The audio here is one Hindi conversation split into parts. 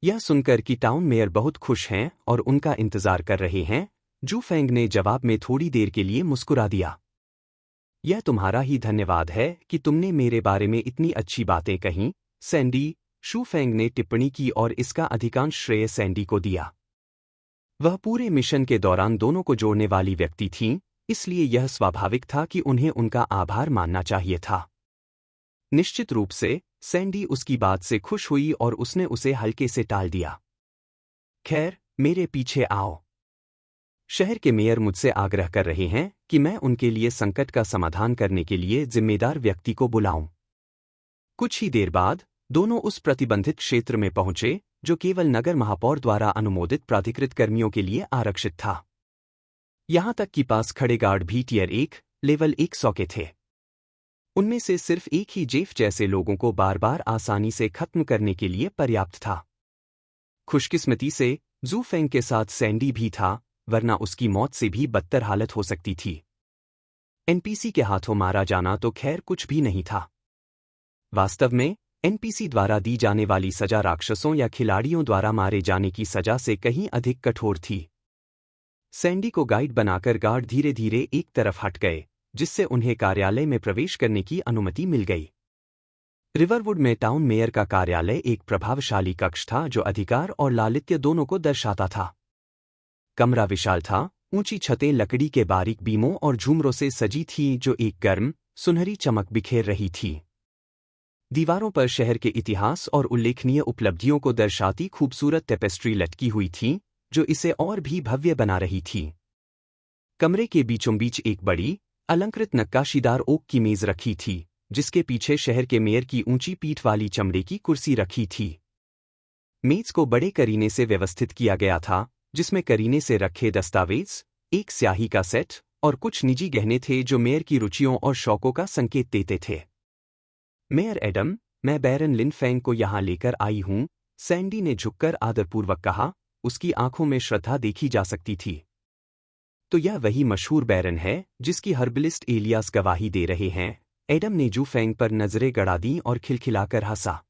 यह सुनकर कि टाउन मेयर बहुत खुश हैं और उनका इंतजार कर रहे हैं, जू फेंग ने जवाब में थोड़ी देर के लिए मुस्कुरा दिया। यह तुम्हारा ही धन्यवाद है कि तुमने मेरे बारे में इतनी अच्छी बातें कहीं, सैंडी, शू फेंग ने टिप्पणी की और इसका अधिकांश श्रेय सैंडी को दिया। वह पूरे मिशन के दौरान दोनों को जोड़ने वाली व्यक्ति थीं, इसलिए यह स्वाभाविक था कि उन्हें उनका आभार मानना चाहिए था। निश्चित रूप से, सैंडी उसकी बात से खुश हुई और उसने उसे हल्के से टाल दिया। खैर, मेरे पीछे आओ। शहर के मेयर मुझसे आग्रह कर रहे हैं कि मैं उनके लिए संकट का समाधान करने के लिए जिम्मेदार व्यक्ति को बुलाऊं। कुछ ही देर बाद, दोनों उस प्रतिबंधित क्षेत्र में पहुंचे जो केवल नगर महापौर द्वारा अनुमोदित प्राधिकृत कर्मियों के लिए आरक्षित था। यहां तक कि पास खड़े गार्ड भी टियर 1, लेवल 100 के थे। उनमें से सिर्फ एक ही जेफ जैसे लोगों को बार बार आसानी से खत्म करने के लिए पर्याप्त था। खुशकिस्मती से, जू फेंग के साथ सैंडी भी था, वरना उसकी मौत से भी बदतर हालत हो सकती थी। एनपीसी के हाथों मारा जाना तो खैर कुछ भी नहीं था। वास्तव में, एनपीसी द्वारा दी जाने वाली सजा राक्षसों या खिलाड़ियों द्वारा मारे जाने की सजा से कहीं अधिक कठोर थी। सैंडी को गाइड बनाकर गार्ड धीरे धीरे एक तरफ हट गए, जिससे उन्हें कार्यालय में प्रवेश करने की अनुमति मिल गई। रिवरवुड में टाउन मेयर का कार्यालय एक प्रभावशाली कक्ष था जो अधिकार और लालित्य दोनों को दर्शाता था। कमरा विशाल था, ऊंची छतें लकड़ी के बारीक बीमों और झूमरों से सजी थीं जो एक गर्म, सुनहरी चमक बिखेर रही थी। दीवारों पर शहर के इतिहास और उल्लेखनीय उपलब्धियों को दर्शाती खूबसूरत टेपेस्ट्री लटकी हुई थी, जो इसे और भी भव्य बना रही थी। कमरे के बीचों बीच एक बड़ी, अलंकृत नक्काशीदार ओक की मेज रखी थी, जिसके पीछे शहर के मेयर की ऊंची पीठ वाली चमड़े की कुर्सी रखी थी। मेज को बड़े करीने से व्यवस्थित किया गया था, जिसमें करीने से रखे दस्तावेज, एक स्याही का सेट और कुछ निजी गहने थे जो मेयर की रुचियों और शौकों का संकेत देते थे। मेयर एडम, मैं बैरन लिन फेंग को यहां लेकर आई हूं, सैंडी ने झुककर आदरपूर्वक कहा, उसकी आंखों में श्रद्धा देखी जा सकती थी। तो यह वही मशहूर बैरन है जिसकी हर्बलिस्ट एलियास गवाही दे रहे हैं, एडम ने जू फेंग पर नजरें गड़ा दीं और खिलखिलाकर हंसा।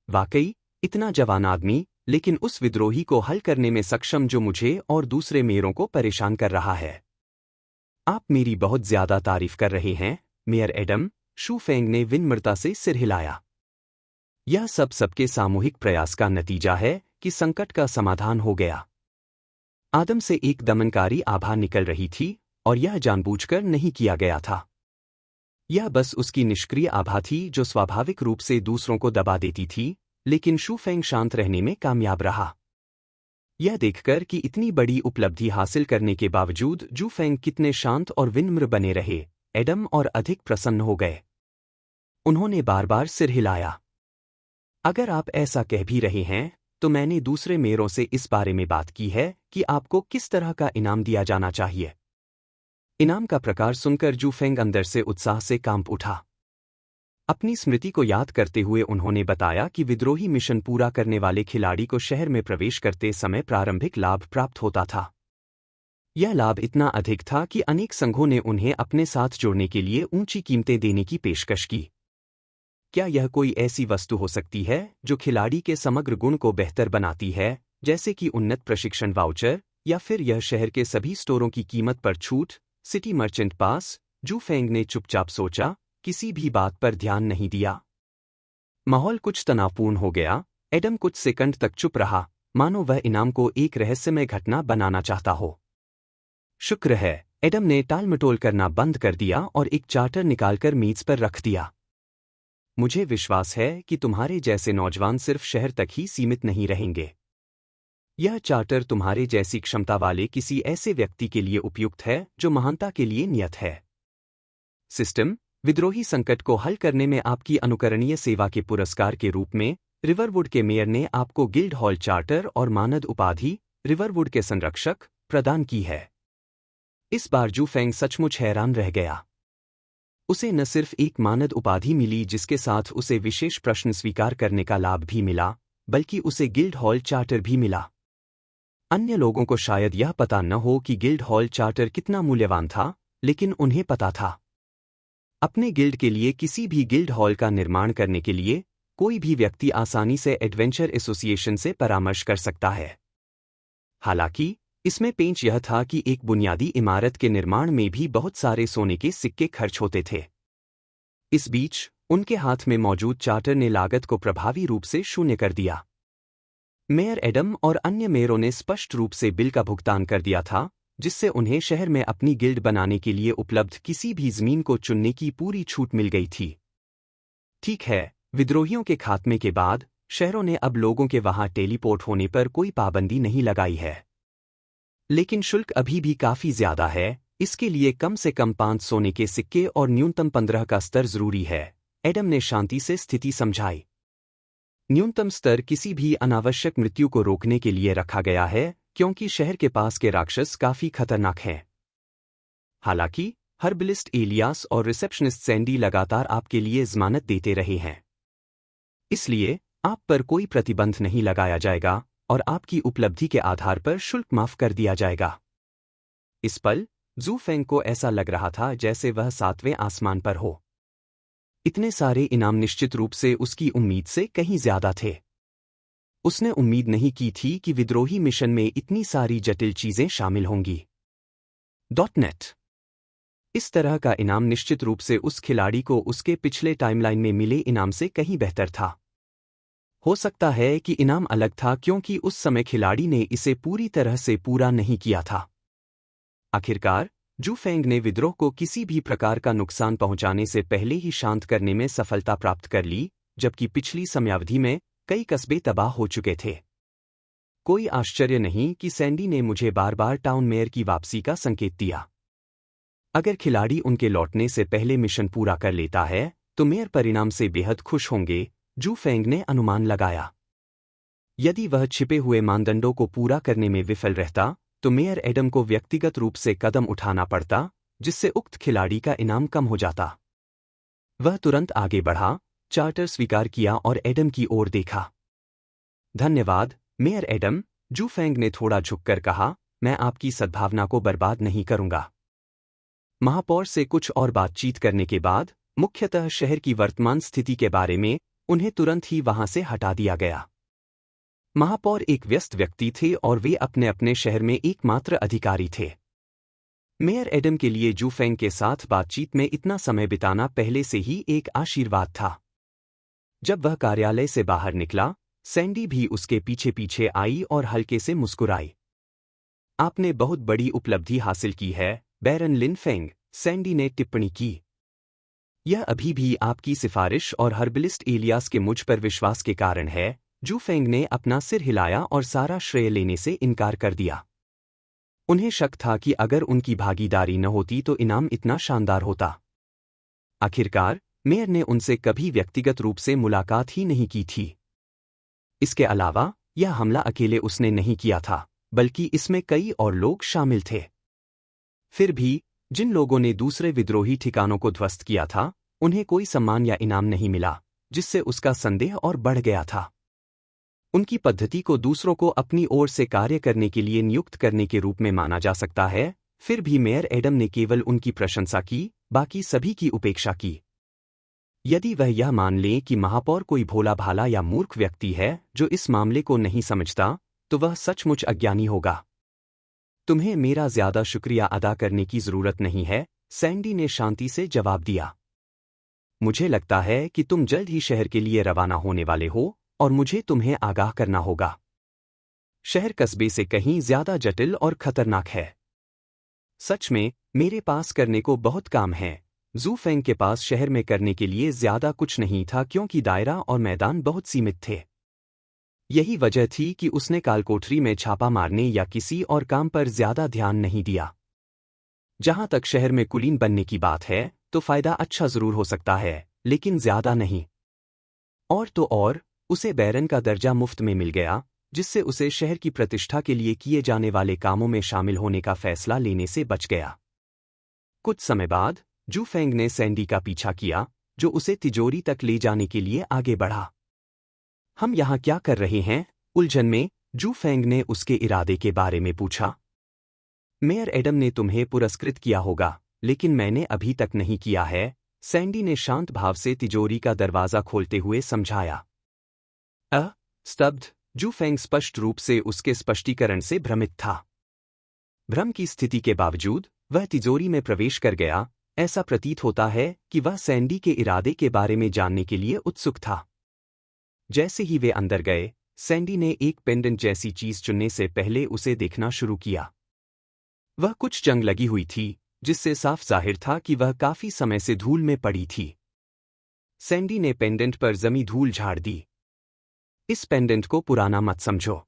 वाकई, इतना जवान आदमी, लेकिन उस विद्रोही को हल करने में सक्षम जो मुझे और दूसरे मेयरों को परेशान कर रहा है। आप मेरी बहुत ज्यादा तारीफ कर रहे हैं, मेयर एडम, शू फेंग ने विनम्रता से सिर हिलाया। यह सब सबके सामूहिक प्रयास का नतीजा है कि संकट का समाधान हो गया। आदम से एक दमनकारी आभा निकल रही थी, और यह जानबूझकर नहीं किया गया था। यह बस उसकी निष्क्रिय आभा थी जो स्वाभाविक रूप से दूसरों को दबा देती थी, लेकिन शू फेंग शांत रहने में कामयाब रहा। यह देखकर कि इतनी बड़ी उपलब्धि हासिल करने के बावजूद जू फेंग कितने शांत और विनम्र बने रहे, एडम और अधिक प्रसन्न हो गए। उन्होंने बार बार सिर हिलाया। अगर आप ऐसा कह भी रहे हैं, तो मैंने दूसरे मेयरों से इस बारे में बात की है कि आपको किस तरह का इनाम दिया जाना चाहिए। इनाम का प्रकार सुनकर जू फेंग अंदर से उत्साह से कांप उठा। अपनी स्मृति को याद करते हुए उन्होंने बताया कि विद्रोही मिशन पूरा करने वाले खिलाड़ी को शहर में प्रवेश करते समय प्रारंभिक लाभ प्राप्त होता था। यह लाभ इतना अधिक था कि अनेक संघों ने उन्हें अपने साथ जोड़ने के लिए ऊंची कीमतें देने की पेशकश की। क्या यह कोई ऐसी वस्तु हो सकती है जो खिलाड़ी के समग्र गुण को बेहतर बनाती है, जैसे कि उन्नत प्रशिक्षण वाउचर, या फिर यह शहर के सभी स्टोरों की कीमत पर छूट, सिटी मर्चेंट पास? जू फेंग ने चुपचाप सोचा, किसी भी बात पर ध्यान नहीं दिया। माहौल कुछ तनावपूर्ण हो गया। एडम कुछ सेकंड तक चुप रहा, मानो वह इनाम को एक रहस्यमय घटना बनाना चाहता हो। शुक्र है, एडम ने टालमटोल करना बंद कर दिया और एक चार्टर निकालकर मेज पर रख दिया। मुझे विश्वास है कि तुम्हारे जैसे नौजवान सिर्फ शहर तक ही सीमित नहीं रहेंगे। यह चार्टर तुम्हारे जैसी क्षमता वाले किसी ऐसे व्यक्ति के लिए उपयुक्त है जो महानता के लिए नियत है। सिस्टम, विद्रोही संकट को हल करने में आपकी अनुकरणीय सेवा के पुरस्कार के रूप में रिवरवुड के मेयर ने आपको गिल्ड हॉल चार्टर और मानद उपाधि, रिवरवुड के संरक्षक, प्रदान की है। इस बार जू फेंग सचमुच हैरान रह गया। उसे न सिर्फ एक मानद उपाधि मिली जिसके साथ उसे विशेष प्रश्न स्वीकार करने का लाभ भी मिला, बल्कि उसे गिल्ड हॉल चार्टर भी मिला। अन्य लोगों को शायद यह पता न हो कि गिल्ड हॉल चार्टर कितना मूल्यवान था, लेकिन उन्हें पता था। अपने गिल्ड के लिए किसी भी गिल्ड हॉल का निर्माण करने के लिए कोई भी व्यक्ति आसानी से एडवेंचर एसोसिएशन से परामर्श कर सकता है। हालांकि इसमें पेंच यह था कि एक बुनियादी इमारत के निर्माण में भी बहुत सारे सोने के सिक्के खर्च होते थे। इस बीच उनके हाथ में मौजूद चार्टर ने लागत को प्रभावी रूप से शून्य कर दिया। मेयर एडम और अन्य मेयरों ने स्पष्ट रूप से बिल का भुगतान कर दिया था, जिससे उन्हें शहर में अपनी गिल्ड बनाने के लिए उपलब्ध किसी भी जमीन को चुनने की पूरी छूट मिल गई थी। ठीक है, विद्रोहियों के खात्मे के बाद शहरों ने अब लोगों के वहां टेलीपोर्ट होने पर कोई पाबंदी नहीं लगाई है। लेकिन शुल्क अभी भी काफी ज्यादा है, इसके लिए कम से कम 5 सोने के सिक्के और न्यूनतम 15 का स्तर जरूरी है। एडम ने शांति से स्थिति समझाई। न्यूनतम स्तर किसी भी अनावश्यक मृत्यु को रोकने के लिए रखा गया है, क्योंकि शहर के पास के राक्षस काफी खतरनाक हैं। हालांकि हर्बलिस्ट एलियास और रिसेप्शनिस्ट सैंडी लगातार आपके लिए जमानत देते रहे हैं, इसलिए आप पर कोई प्रतिबंध नहीं लगाया जाएगा और आपकी उपलब्धि के आधार पर शुल्क माफ कर दिया जाएगा। इस पल जू फेंग को ऐसा लग रहा था जैसे वह 7वें आसमान पर हो। इतने सारे इनाम निश्चित रूप से उसकी उम्मीद से कहीं ज्यादा थे। उसने उम्मीद नहीं की थी कि विद्रोही मिशन में इतनी सारी जटिल चीजें शामिल होंगी। .net इस तरह का इनाम निश्चित रूप से उस खिलाड़ी को उसके पिछले टाइमलाइन में मिले इनाम से कहीं बेहतर था। हो सकता है कि इनाम अलग था क्योंकि उस समय खिलाड़ी ने इसे पूरी तरह से पूरा नहीं किया था। आखिरकार जू फेंग ने विद्रोह को किसी भी प्रकार का नुकसान पहुंचाने से पहले ही शांत करने में सफलता प्राप्त कर ली, जबकि पिछली समयावधि में कई कस्बे तबाह हो चुके थे। कोई आश्चर्य नहीं कि सैंडी ने मुझे बार बार टाउन मेयर की वापसी का संकेत दिया। अगर खिलाड़ी उनके लौटने से पहले मिशन पूरा कर लेता है तो मेयर परिणाम से बेहद खुश होंगे, जू फेंग ने अनुमान लगाया। यदि वह छिपे हुए मानदंडों को पूरा करने में विफल रहता तो मेयर एडम को व्यक्तिगत रूप से कदम उठाना पड़ता, जिससे उक्त खिलाड़ी का इनाम कम हो जाता। वह तुरंत आगे बढ़ा, चार्टर स्वीकार किया और एडम की ओर देखा। धन्यवाद मेयर एडम, जू फेंग ने थोड़ा झुककर कहा, मैं आपकी सद्भावना को बर्बाद नहीं करूंगा। महापौर से कुछ और बातचीत करने के बाद मुख्यतः शहर की वर्तमान स्थिति के बारे में उन्हें तुरंत ही वहां से हटा दिया गया। महापौर एक व्यस्त व्यक्ति थे और वे अपने अपने शहर में एकमात्र अधिकारी थे। मेयर एडम के लिए जू फेंग के साथ बातचीत में इतना समय बिताना पहले से ही एक आशीर्वाद था। जब वह कार्यालय से बाहर निकला, सैंडी भी उसके पीछे पीछे आई और हल्के से मुस्कुराई। आपने बहुत बड़ी उपलब्धि हासिल की है बैरन लिन फेंग, सैंडी ने टिप्पणी की। यह अभी भी आपकी सिफारिश और हर्बलिस्ट एलियास के मुझ पर विश्वास के कारण है। जू फेंग ने अपना सिर हिलाया और सारा श्रेय लेने से इनकार कर दिया। उन्हें शक था कि अगर उनकी भागीदारी न होती तो इनाम इतना शानदार होता। आखिरकार मेयर ने उनसे कभी व्यक्तिगत रूप से मुलाकात ही नहीं की थी। इसके अलावा यह हमला अकेले उसने नहीं किया था, बल्कि इसमें कई और लोग शामिल थे। फिर भी जिन लोगों ने दूसरे विद्रोही ठिकानों को ध्वस्त किया था, उन्हें कोई सम्मान या इनाम नहीं मिला, जिससे उसका संदेह और बढ़ गया था। उनकी पद्धति को दूसरों को अपनी ओर से कार्य करने के लिए नियुक्त करने के रूप में माना जा सकता है। फिर भी मेयर एडम ने केवल उनकी प्रशंसा की, बाकी सभी की उपेक्षा की। यदि वह यह मान लें कि महापौर कोई भोला भाला या मूर्ख व्यक्ति है जो इस मामले को नहीं समझता, तो वह सचमुच अज्ञानी होगा। तुम्हें मेरा ज्यादा शुक्रिया अदा करने की जरूरत नहीं है, सैंडी ने शांति से जवाब दिया। मुझे लगता है कि तुम जल्द ही शहर के लिए रवाना होने वाले हो और मुझे तुम्हें आगाह करना होगा। शहर कस्बे से कहीं ज्यादा जटिल और खतरनाक है। सच में मेरे पास करने को बहुत काम है। जू फेंग के पास शहर में करने के लिए ज्यादा कुछ नहीं था क्योंकि दायरा और मैदान बहुत सीमित थे। यही वजह थी कि उसने कालकोठरी में छापा मारने या किसी और काम पर ज्यादा ध्यान नहीं दिया। जहां तक शहर में कुलीन बनने की बात है तो फायदा अच्छा जरूर हो सकता है, लेकिन ज्यादा नहीं। और तो और उसे बैरन का दर्जा मुफ्त में मिल गया, जिससे उसे शहर की प्रतिष्ठा के लिए किए जाने वाले कामों में शामिल होने का फैसला लेने से बच गया। कुछ समय बाद जू फेंग ने सैंडी का पीछा किया, जो उसे तिजोरी तक ले जाने के लिए आगे बढ़ा। हम यहाँ क्या कर रहे हैं? उलझन में जू फेंग ने उसके इरादे के बारे में पूछा। मेयर एडम ने तुम्हें पुरस्कृत किया होगा, लेकिन मैंने अभी तक नहीं किया है, सैंडी ने शांत भाव से तिजोरी का दरवाजा खोलते हुए समझाया। स्तब्ध, जू फेंग स्पष्ट रूप से उसके स्पष्टीकरण से भ्रमित था। भ्रम की स्थिति के बावजूद वह तिजोरी में प्रवेश कर गया। ऐसा प्रतीत होता है कि वह सैंडी के इरादे के बारे में जानने के लिए उत्सुक था। जैसे ही वे अंदर गए, सैंडी ने एक पेंडेंट जैसी चीज चुनने से पहले उसे देखना शुरू किया। वह कुछ जंग लगी हुई थी, जिससे साफ जाहिर था कि वह काफी समय से धूल में पड़ी थी। सैंडी ने पेंडेंट पर जमी धूल झाड़ दी। इस पेंडेंट को पुराना मत समझो।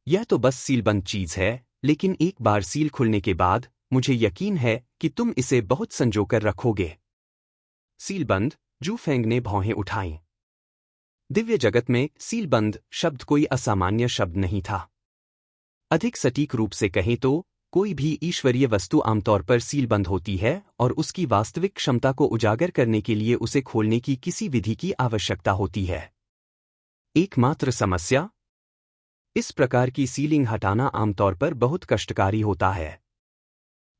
यह तो बस सीलबंद चीज है, लेकिन एक बार सील खुलने के बाद मुझे यकीन है कि तुम इसे बहुत संजोकर रखोगे। सीलबंद, जू फेंग ने भौहें उठाईं। दिव्य जगत में सीलबंद शब्द कोई असामान्य शब्द नहीं था। अधिक सटीक रूप से कहें तो कोई भी ईश्वरीय वस्तु आमतौर पर सीलबंद होती है और उसकी वास्तविक क्षमता को उजागर करने के लिए उसे खोलने की किसी विधि की आवश्यकता होती है। एकमात्र समस्या, इस प्रकार की सीलिंग हटाना आमतौर पर बहुत कष्टकारी होता है।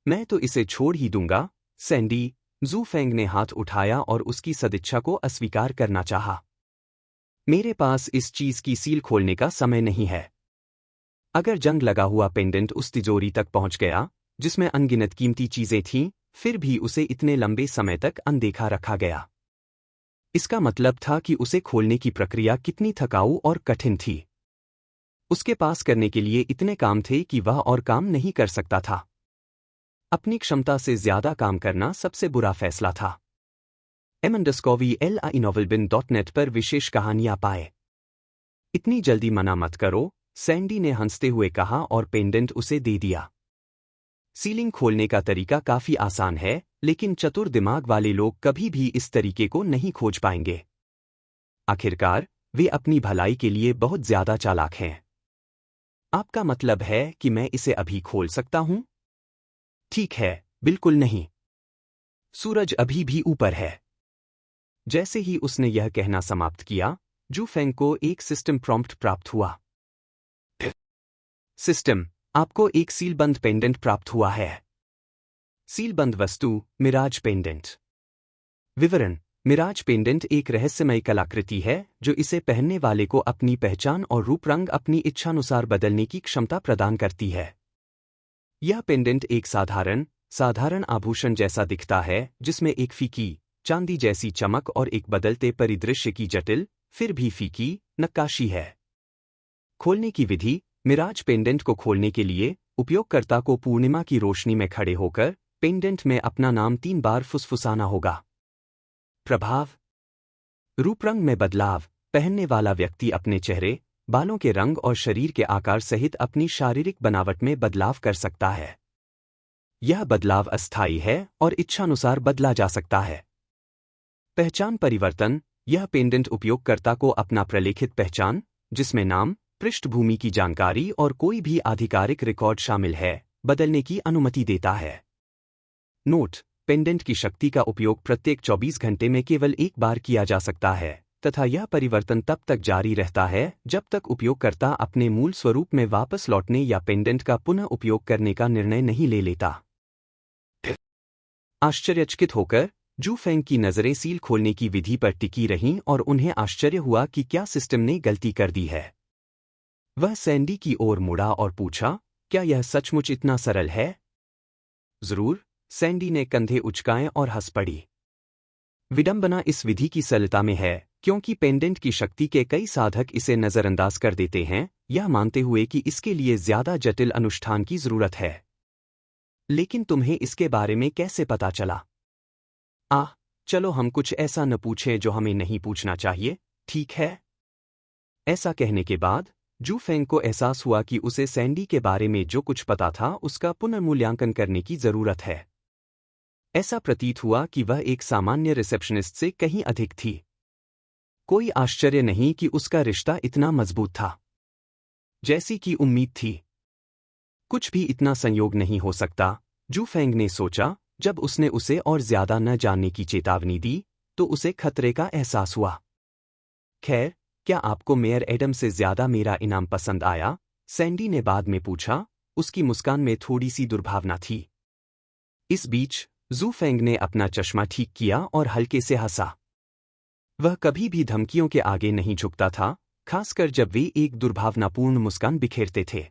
मैं तो इसे छोड़ ही दूंगा, सैंडी, जू फेंग ने हाथ उठाया और उसकी सदिच्छा को अस्वीकार करना चाहा। मेरे पास इस चीज की सील खोलने का समय नहीं है। अगर जंग लगा हुआ पेंडेंट उस तिजोरी तक पहुंच गया, जिसमें अनगिनत कीमती चीजें थीं, फिर भी उसे इतने लंबे समय तक अनदेखा रखा गया। इसका मतलब था कि उसे खोलने की प्रक्रिया कितनी थकाऊ और कठिन थी। उसके पास करने के लिए इतने काम थे कि वह और काम नहीं कर सकता था। अपनी क्षमता से ज्यादा काम करना सबसे बुरा फैसला था। m_LInovelbin.net पर विशेष कहानियां पाए। इतनी जल्दी मना मत करो, सैंडी ने हंसते हुए कहा और पेंडेंट उसे दे दिया। सीलिंग खोलने का तरीका काफी आसान है, लेकिन चतुर दिमाग वाले लोग कभी भी इस तरीके को नहीं खोज पाएंगे। आखिरकार, वे अपनी भलाई के लिए बहुत ज्यादा चालाक हैं। आपका मतलब है कि मैं इसे अभी खोल सकता हूं? ठीक है, बिल्कुल नहीं। सूरज अभी भी ऊपर है। जैसे ही उसने यह कहना समाप्त किया, जू फेंग को एक सिस्टम प्रॉम्प्ट प्राप्त हुआ। सिस्टम, आपको एक सीलबंद पेंडेंट प्राप्त हुआ है। सीलबंद वस्तु, मिराज पेंडेंट। विवरण: मिराज पेंडेंट एक रहस्यमय कलाकृति है जो इसे पहनने वाले को अपनी पहचान और रूप रंग अपनी इच्छानुसार बदलने की क्षमता प्रदान करती है। यह पेंडेंट एक साधारण आभूषण जैसा दिखता है, जिसमें एक फीकी, चांदी जैसी चमक और एक बदलते परिदृश्य की जटिल, फिर भी फीकी, नक्काशी है। खोलने की विधि: मिराज पेंडेंट को खोलने के लिए उपयोगकर्ता को पूर्णिमा की रोशनी में खड़े होकर पेंडेंट में अपना नाम 3 बार फुसफुसाना होगा। प्रभाव: रूपरंग में बदलाव। पहनने वाला व्यक्ति अपने चेहरे, बालों के रंग और शरीर के आकार सहित अपनी शारीरिक बनावट में बदलाव कर सकता है। यह बदलाव अस्थायी है और इच्छानुसार बदला जा सकता है। पहचान परिवर्तन: यह पेंडेंट उपयोगकर्ता को अपना प्रलेखित पहचान, जिसमें नाम, पृष्ठभूमि की जानकारी और कोई भी आधिकारिक रिकॉर्ड शामिल है, बदलने की अनुमति देता है। नोट: पेंडेंट की शक्ति का उपयोग प्रत्येक 24 घंटे में केवल एक बार किया जा सकता है, तथा यह परिवर्तन तब तक जारी रहता है जब तक उपयोगकर्ता अपने मूल स्वरूप में वापस लौटने या पेंडेंट का पुनः उपयोग करने का निर्णय नहीं ले लेता। आश्चर्यचकित होकर जू फेंग की नजरें सील खोलने की विधि पर टिकी रहीं और उन्हें आश्चर्य हुआ कि क्या सिस्टम ने गलती कर दी है। वह सैंडी की ओर मुड़ा और पूछा, क्या यह सचमुच इतना सरल है? जरूर, सैंडी ने कंधे उचकाए और हंस पड़ी। विडंबना इस विधि की सरलता में है, क्योंकि पेंडेंट की शक्ति के कई साधक इसे नजरअंदाज कर देते हैं, यह मानते हुए कि इसके लिए ज्यादा जटिल अनुष्ठान की जरूरत है। लेकिन तुम्हें इसके बारे में कैसे पता चला? चलो हम कुछ ऐसा न पूछें जो हमें नहीं पूछना चाहिए, ठीक है? ऐसा कहने के बाद जू फेंग को एहसास हुआ कि उसे सैंडी के बारे में जो कुछ पता था उसका पुनर्मूल्यांकन करने की जरूरत है। ऐसा प्रतीत हुआ कि वह एक सामान्य रिसेप्शनिस्ट से कहीं अधिक थी। कोई आश्चर्य नहीं कि उसका रिश्ता इतना मजबूत था जैसी कि उम्मीद थी। कुछ भी इतना संयोग नहीं हो सकता, जू फेंग ने सोचा। जब उसने उसे और ज्यादा न जानने की चेतावनी दी, तो उसे खतरे का एहसास हुआ। खैर, क्या आपको मेयर एडम से ज्यादा मेरा इनाम पसंद आया? सैंडी ने बाद में पूछा, उसकी मुस्कान में थोड़ी सी दुर्भावना थी। इस बीच जू फेंग ने अपना चश्मा ठीक किया और हल्के से हंसा। वह कभी भी धमकियों के आगे नहीं झुकता था, खासकर जब वे एक दुर्भावनापूर्ण मुस्कान बिखेरते थे।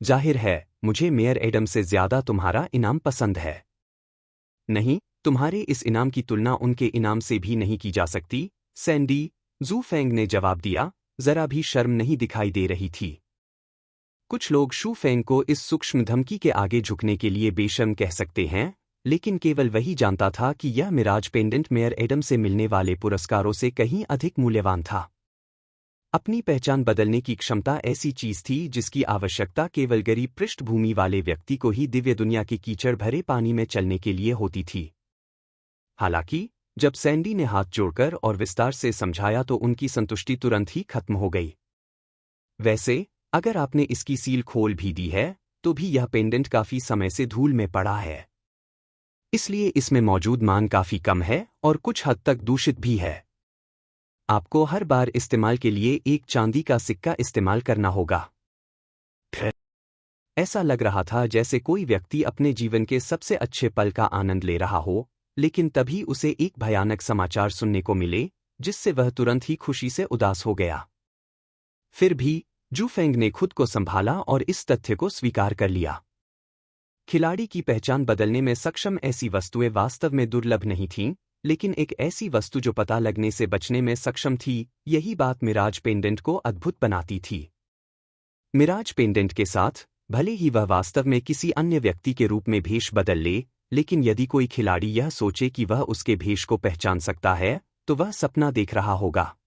जाहिर है, मुझे मेयर एडम से ज्यादा तुम्हारा इनाम पसंद है। नहीं, तुम्हारे इस इनाम की तुलना उनके इनाम से भी नहीं की जा सकती, सैंडी, जू फेंग ने जवाब दिया, जरा भी शर्म नहीं दिखाई दे रही थी। कुछ लोग शू फेंग को इस सूक्ष्म धमकी के आगे झुकने के लिए बेशर्म कह सकते हैं, लेकिन केवल वही जानता था कि यह मिराज पेंडेंट मेयर एडम से मिलने वाले पुरस्कारों से कहीं अधिक मूल्यवान था। अपनी पहचान बदलने की क्षमता ऐसी चीज थी जिसकी आवश्यकता केवल गरीब पृष्ठभूमि वाले व्यक्ति को ही दिव्य दुनिया के कीचड़ भरे पानी में चलने के लिए होती थी। हालांकि जब सैंडी ने हाथ जोड़कर और विस्तार से समझाया तो उनकी संतुष्टि तुरंत ही खत्म हो गई। वैसे, अगर आपने इसकी सील खोल भी दी है, तो भी यह पेंडेंट काफी समय से धूल में पड़ा है। इसलिए इसमें मौजूद मान काफी कम है और कुछ हद तक दूषित भी है। आपको हर बार इस्तेमाल के लिए एक चांदी का सिक्का इस्तेमाल करना होगा। ऐसा लग रहा था जैसे कोई व्यक्ति अपने जीवन के सबसे अच्छे पल का आनंद ले रहा हो, लेकिन तभी उसे एक भयानक समाचार सुनने को मिले, जिससे वह तुरंत ही खुशी से उदास हो गया। फिर भी जू फेंग ने खुद को संभाला और इस तथ्य को स्वीकार कर लिया। खिलाड़ी की पहचान बदलने में सक्षम ऐसी वस्तुएं वास्तव में दुर्लभ नहीं थीं, लेकिन एक ऐसी वस्तु जो पता लगने से बचने में सक्षम थी, यही बात मिराज पेंडेंट को अद्भुत बनाती थी। मिराज पेंडेंट के साथ, भले ही वह वास्तव में किसी अन्य व्यक्ति के रूप में भेष बदल ले, लेकिन यदि कोई खिलाड़ी यह सोचे कि वह उसके भेष को पहचान सकता है, तो वह सपना देख रहा होगा।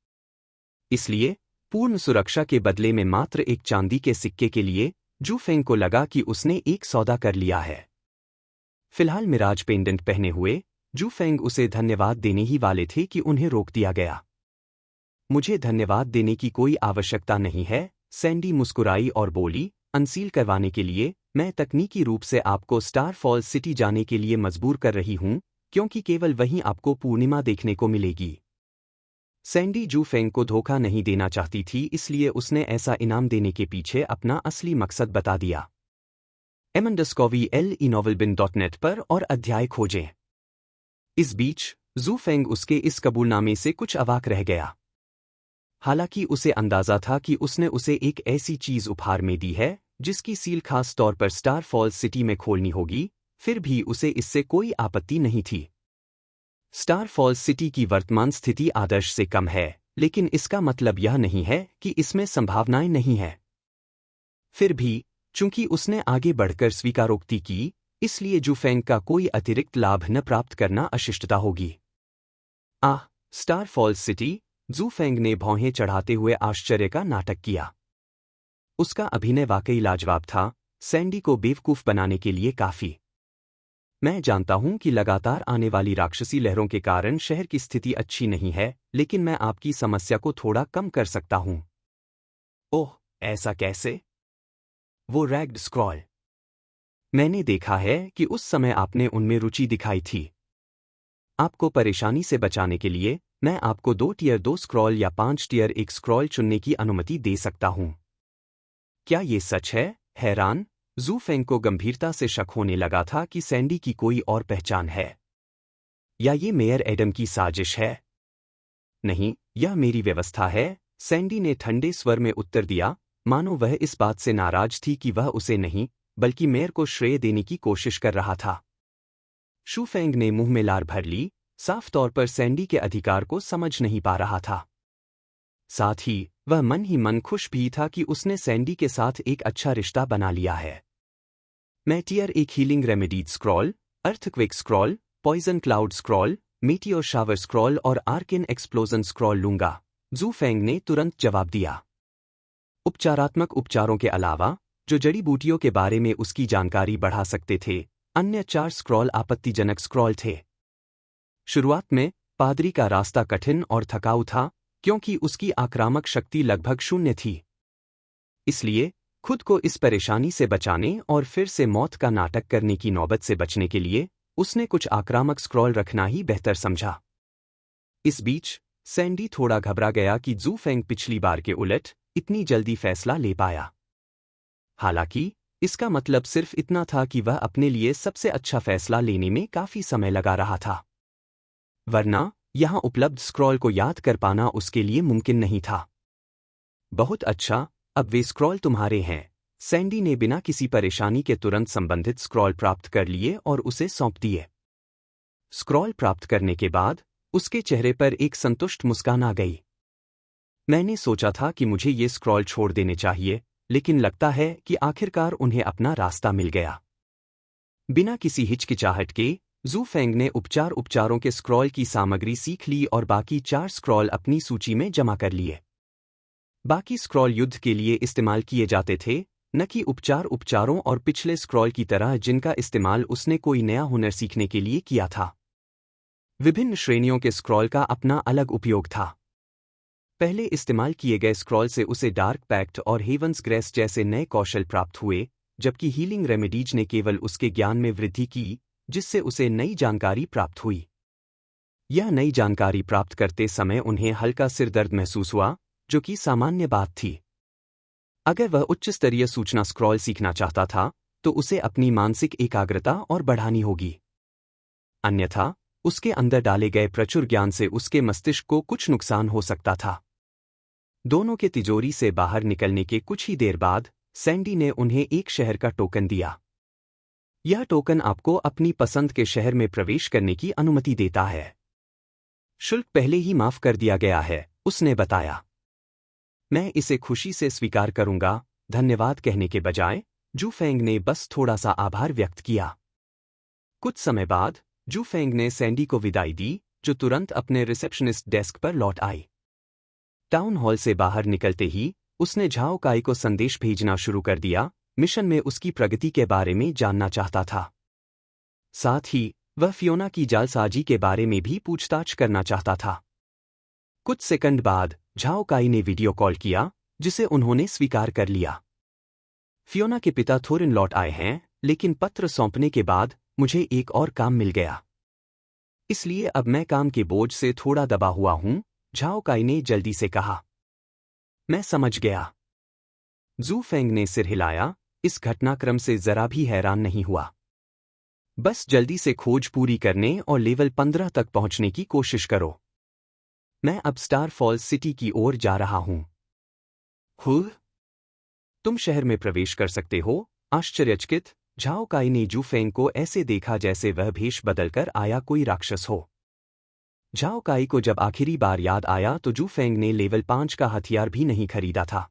इसलिए, पूर्ण सुरक्षा के बदले में मात्र एक चांदी के सिक्के के लिए, जू फेंग को लगा कि उसने एक सौदा कर लिया है। फिलहाल मिराज पेंडेंट पहने हुए, जू फेंग उसे धन्यवाद देने ही वाले थे कि उन्हें रोक दिया गया। मुझे धन्यवाद देने की कोई आवश्यकता नहीं है, सैंडी मुस्कुराई और बोली, अनसील करवाने के लिए, मैं तकनीकी रूप से आपको स्टार फॉल्स सिटी जाने के लिए मजबूर कर रही हूं, क्योंकि केवल वहीं आपको पूर्णिमा देखने को मिलेगी। सैंडी जू फेंग को धोखा नहीं देना चाहती थी, इसलिए उसने ऐसा इनाम देने के पीछे अपना असली मकसद बता दिया। m_l_e_novelbin.net पर और अध्याय खोजें। इस बीच, जू फेंग उसके इस कबूलनामे से कुछ अवाक रह गया। हालांकि उसे अंदाजा था कि उसने उसे एक ऐसी चीज उपहार में दी है, जिसकी सील खास तौर पर स्टार फॉल्स सिटी में खोलनी होगी, फिर भी उसे इससे कोई आपत्ति नहीं थी। स्टार फॉल्स सिटी की वर्तमान स्थिति आदर्श से कम है, लेकिन इसका मतलब यह नहीं है कि इसमें संभावनाएं नहीं हैं। फिर भी, चूंकि उसने आगे बढ़कर स्वीकारोक्ति की, इसलिए जू फेंग का कोई अतिरिक्त लाभ न प्राप्त करना अशिष्टता होगी। स्टार फॉल्स सिटी, जू फेंग ने भौहें चढ़ाते हुए आश्चर्य का नाटक किया। उसका अभिनय वाकई लाजवाब था, सैंडी को बेवकूफ बनाने के लिए काफी। मैं जानता हूं कि लगातार आने वाली राक्षसी लहरों के कारण शहर की स्थिति अच्छी नहीं है, लेकिन मैं आपकी समस्या को थोड़ा कम कर सकता हूं। ओह, ऐसा कैसे? वो रैग्ड स्क्रॉल। मैंने देखा है कि उस समय आपने उनमें रुचि दिखाई थी। आपको परेशानी से बचाने के लिए, मैं आपको 2 टियर 2 स्क्रॉल या 5 टियर 1 स्क्रॉल चुनने की अनुमति दे सकता हूं। क्या ये सच है? हैरान, जू फेंग को गंभीरता से शक होने लगा था कि सैंडी की कोई और पहचान है। या ये मेयर एडम की साजिश है? नहीं, यह मेरी व्यवस्था है, सैंडी ने ठंडे स्वर में उत्तर दिया, मानो वह इस बात से नाराज थी कि वह उसे नहीं, बल्कि मेयर को श्रेय देने की कोशिश कर रहा था। शू फेंग ने मुंह में लार भर ली, साफ तौर पर सैंडी के अधिकार को समझ नहीं पा रहा था। साथ ही, वह मन ही मन खुश भी था कि उसने सैंडी के साथ एक अच्छा रिश्ता बना लिया है। मैं tier 1 healing remedies scroll, earthquake scroll, poison cloud scroll, meteor shower scroll और आर्किन एक्सप्लोजन स्क्रॉल लूंगा, जू फेंग ने तुरंत जवाब दिया। उपचारात्मक उपचारों के अलावा, जो जड़ी बूटियों के बारे में उसकी जानकारी बढ़ा सकते थे, अन्य 4 स्क्रॉल आपत्तिजनक स्क्रॉल थे। शुरुआत में, पादरी का रास्ता कठिन और थकाऊ था, क्योंकि उसकी आक्रामक शक्ति लगभग शून्य थी। इसलिए, खुद को इस परेशानी से बचाने और फिर से मौत का नाटक करने की नौबत से बचने के लिए, उसने कुछ आक्रामक स्क्रॉल रखना ही बेहतर समझा। इस बीच, सैंडी थोड़ा घबरा गया कि जू फेंग पिछली बार के उलट इतनी जल्दी फैसला ले पाया। हालांकि, इसका मतलब सिर्फ इतना था कि वह अपने लिए सबसे अच्छा फैसला लेने में काफी समय लगा रहा था। वरना, यहां उपलब्ध स्क्रॉल को याद कर पाना उसके लिए मुमकिन नहीं था। बहुत अच्छा, अब वे स्क्रॉल तुम्हारे हैं। सैंडी ने बिना किसी परेशानी के तुरंत संबंधित स्क्रॉल प्राप्त कर लिए और उसे सौंप दिए। स्क्रॉल प्राप्त करने के बाद उसके चेहरे पर एक संतुष्ट मुस्कान आ गई। मैंने सोचा था कि मुझे ये स्क्रॉल छोड़ देने चाहिए, लेकिन लगता है कि आखिरकार उन्हें अपना रास्ता मिल गया। बिना किसी हिचकिचाहट के जू फेंग ने उपचारों के स्क्रॉल की सामग्री सीख ली और बाकी 4 स्क्रॉल अपनी सूची में जमा कर लिए। बाकी स्क्रॉल युद्ध के लिए इस्तेमाल किए जाते थे, न कि उपचारों और पिछले स्क्रॉल की तरह जिनका इस्तेमाल उसने कोई नया हुनर सीखने के लिए किया था। विभिन्न श्रेणियों के स्क्रॉल का अपना अलग उपयोग था। पहले इस्तेमाल किए गए स्क्रॉल से उसे डार्क पैक्ट और हेवंस ग्रेस जैसे नए कौशल प्राप्त हुए, जबकि हीलिंग रेमेडीज ने केवल उसके ज्ञान में वृद्धि की, जिससे उसे नई जानकारी प्राप्त हुई। यह नई जानकारी प्राप्त करते समय उन्हें हल्का सिरदर्द महसूस हुआ, जो कि सामान्य बात थी। अगर वह उच्च स्तरीय सूचना स्क्रॉल सीखना चाहता था, तो उसे अपनी मानसिक एकाग्रता और बढ़ानी होगी। अन्यथा उसके अंदर डाले गए प्रचुर ज्ञान से उसके मस्तिष्क को कुछ नुकसान हो सकता था। दोनों के तिजोरी से बाहर निकलने के कुछ ही देर बाद सैंडी ने उन्हें एक शहर का टोकन दिया। यह टोकन आपको अपनी पसंद के शहर में प्रवेश करने की अनुमति देता है। शुल्क पहले ही माफ कर दिया गया है, उसने बताया। मैं इसे खुशी से स्वीकार करूंगा, धन्यवाद कहने के बजाय जू फेंग ने बस थोड़ा सा आभार व्यक्त किया। कुछ समय बाद जू फेंग ने सैंडी को विदाई दी, जो तुरंत अपने रिसेप्शनिस्ट डेस्क पर लौट आई। टाउन हॉल से बाहर निकलते ही उसने झाओ काई को संदेश भेजना शुरू कर दिया, मिशन में उसकी प्रगति के बारे में जानना चाहता था। साथ ही वह फियोना की जालसाजी के बारे में भी पूछताछ करना चाहता था। कुछ सेकंड बाद झाओ काई ने वीडियो कॉल किया, जिसे उन्होंने स्वीकार कर लिया। फियोना के पिता थोरिन लौट आए हैं, लेकिन पत्र सौंपने के बाद मुझे एक और काम मिल गया। इसलिए अब मैं काम के बोझ से थोड़ा दबा हुआ हूं, झाओ काई ने जल्दी से कहा। मैं समझ गया। जू फेंग ने सिर हिलाया, इस घटनाक्रम से जरा भी हैरान नहीं हुआ। बस जल्दी से खोज पूरी करने और लेवल 15 तक पहुंचने की कोशिश करो। मैं अब स्टार फॉल्स सिटी की ओर जा रहा हूं। तुम शहर में प्रवेश कर सकते हो, आश्चर्यचकित झाओ काई ने जू फेंग को ऐसे देखा जैसे वह भेष बदलकर आया कोई राक्षस हो। झाओ काई को जब आखिरी बार याद आया तो जू फेंग ने लेवल 5 का हथियार भी नहीं खरीदा था।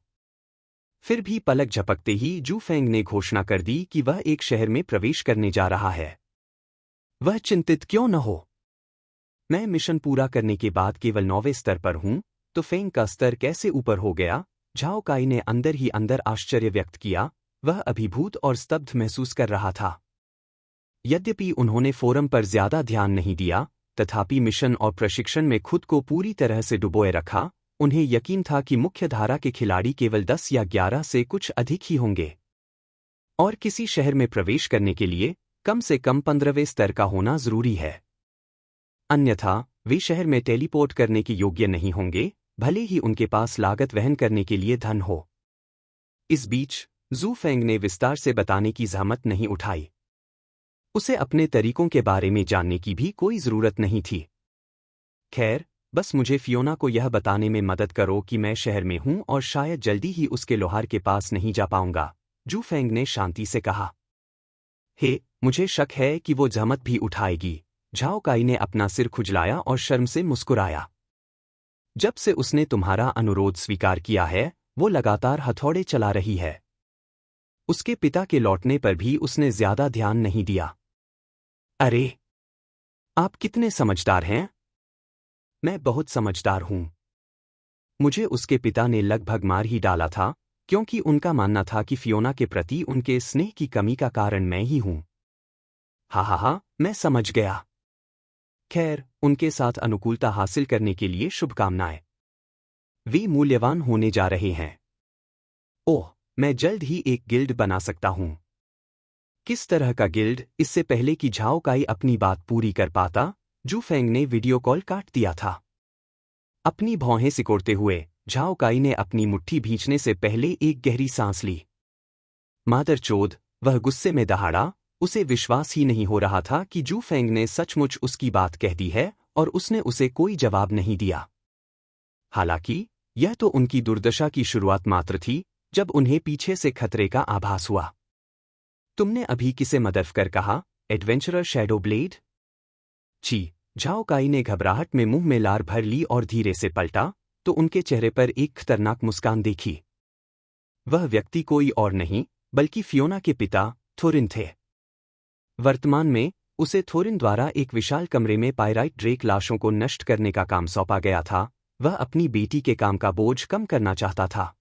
फिर भी पलक झपकते ही जू फेंग ने घोषणा कर दी कि वह एक शहर में प्रवेश करने जा रहा है। वह चिंतित क्यों न हो? मैं मिशन पूरा करने के बाद केवल 9वें स्तर पर हूं, तो फेंग का स्तर कैसे ऊपर हो गया? झाओ काई ने अंदर ही अंदर आश्चर्य व्यक्त किया, वह अभिभूत और स्तब्ध महसूस कर रहा था। यद्यपि उन्होंने फोरम पर ज्यादा ध्यान नहीं दिया, तथापि मिशन और प्रशिक्षण में खुद को पूरी तरह से डुबोए रखा। उन्हें यकीन था कि मुख्यधारा के खिलाड़ी केवल 10 या 11 से कुछ अधिक ही होंगे, और किसी शहर में प्रवेश करने के लिए कम से कम 15वें स्तर का होना जरूरी है। अन्यथा वे शहर में टेलीपोर्ट करने के योग्य नहीं होंगे, भले ही उनके पास लागत वहन करने के लिए धन हो। इस बीच जू फेंग ने विस्तार से बताने की जहमत नहीं उठाई। उसे अपने तरीकों के बारे में जानने की भी कोई जरूरत नहीं थी। खैर, बस मुझे फियोना को यह बताने में मदद करो कि मैं शहर में हूं और शायद जल्दी ही उसके लोहार के पास नहीं जा पाऊंगा, जू फेंग ने शांति से कहा। मुझे शक है कि वो जहमत भी उठाएगी। झाओ काई ने अपना सिर खुजलाया और शर्म से मुस्कुराया। जब से उसने तुम्हारा अनुरोध स्वीकार किया है, वो लगातार हथौड़े चला रही है। उसके पिता के लौटने पर भी उसने ज्यादा ध्यान नहीं दिया। अरे, आप कितने समझदार हैं? मैं बहुत समझदार हूं। मुझे उसके पिता ने लगभग मार ही डाला था, क्योंकि उनका मानना था कि फियोना के प्रति उनके स्नेह की कमी का कारण मैं ही हूं। हा, मैं समझ गया। खैर, उनके साथ अनुकूलता हासिल करने के लिए शुभकामनाएं। वे मूल्यवान होने जा रहे हैं। ओह, मैं जल्द ही एक गिल्ड बना सकता हूं। किस तरह का गिल्ड? इससे पहले कि झाओ काई अपनी बात पूरी कर पाता, जू फेंग ने वीडियो कॉल काट दिया था। अपनी भौहें सिकोड़ते हुए झाओ काई ने अपनी मुट्ठी भींचने से पहले एक गहरी सांस ली। मादरचोद, वह गुस्से में दहाड़ा। उसे विश्वास ही नहीं हो रहा था कि जू फेंग ने सचमुच उसकी बात कह दी है और उसने उसे कोई जवाब नहीं दिया। हालांकि यह तो उनकी दुर्दशा की शुरुआत मात्र थी जब उन्हें पीछे से खतरे का आभास हुआ। तुमने अभी किसे मदद कर कहा, एडवेंचरर शैडो ब्लेड? छी! झाओ काई ने घबराहट में मुंह में लार भर ली और धीरे से पलटा तो उनके चेहरे पर एक खतरनाक मुस्कान देखी। वह व्यक्ति कोई और नहीं बल्कि फियोना के पिता थोरिन थे। वर्तमान में उसे थोरिन द्वारा एक विशाल कमरे में पायराइट ड्रेक लाशों को नष्ट करने का काम सौंपा गया था। वह अपनी बेटी के काम का बोझ कम करना चाहता था।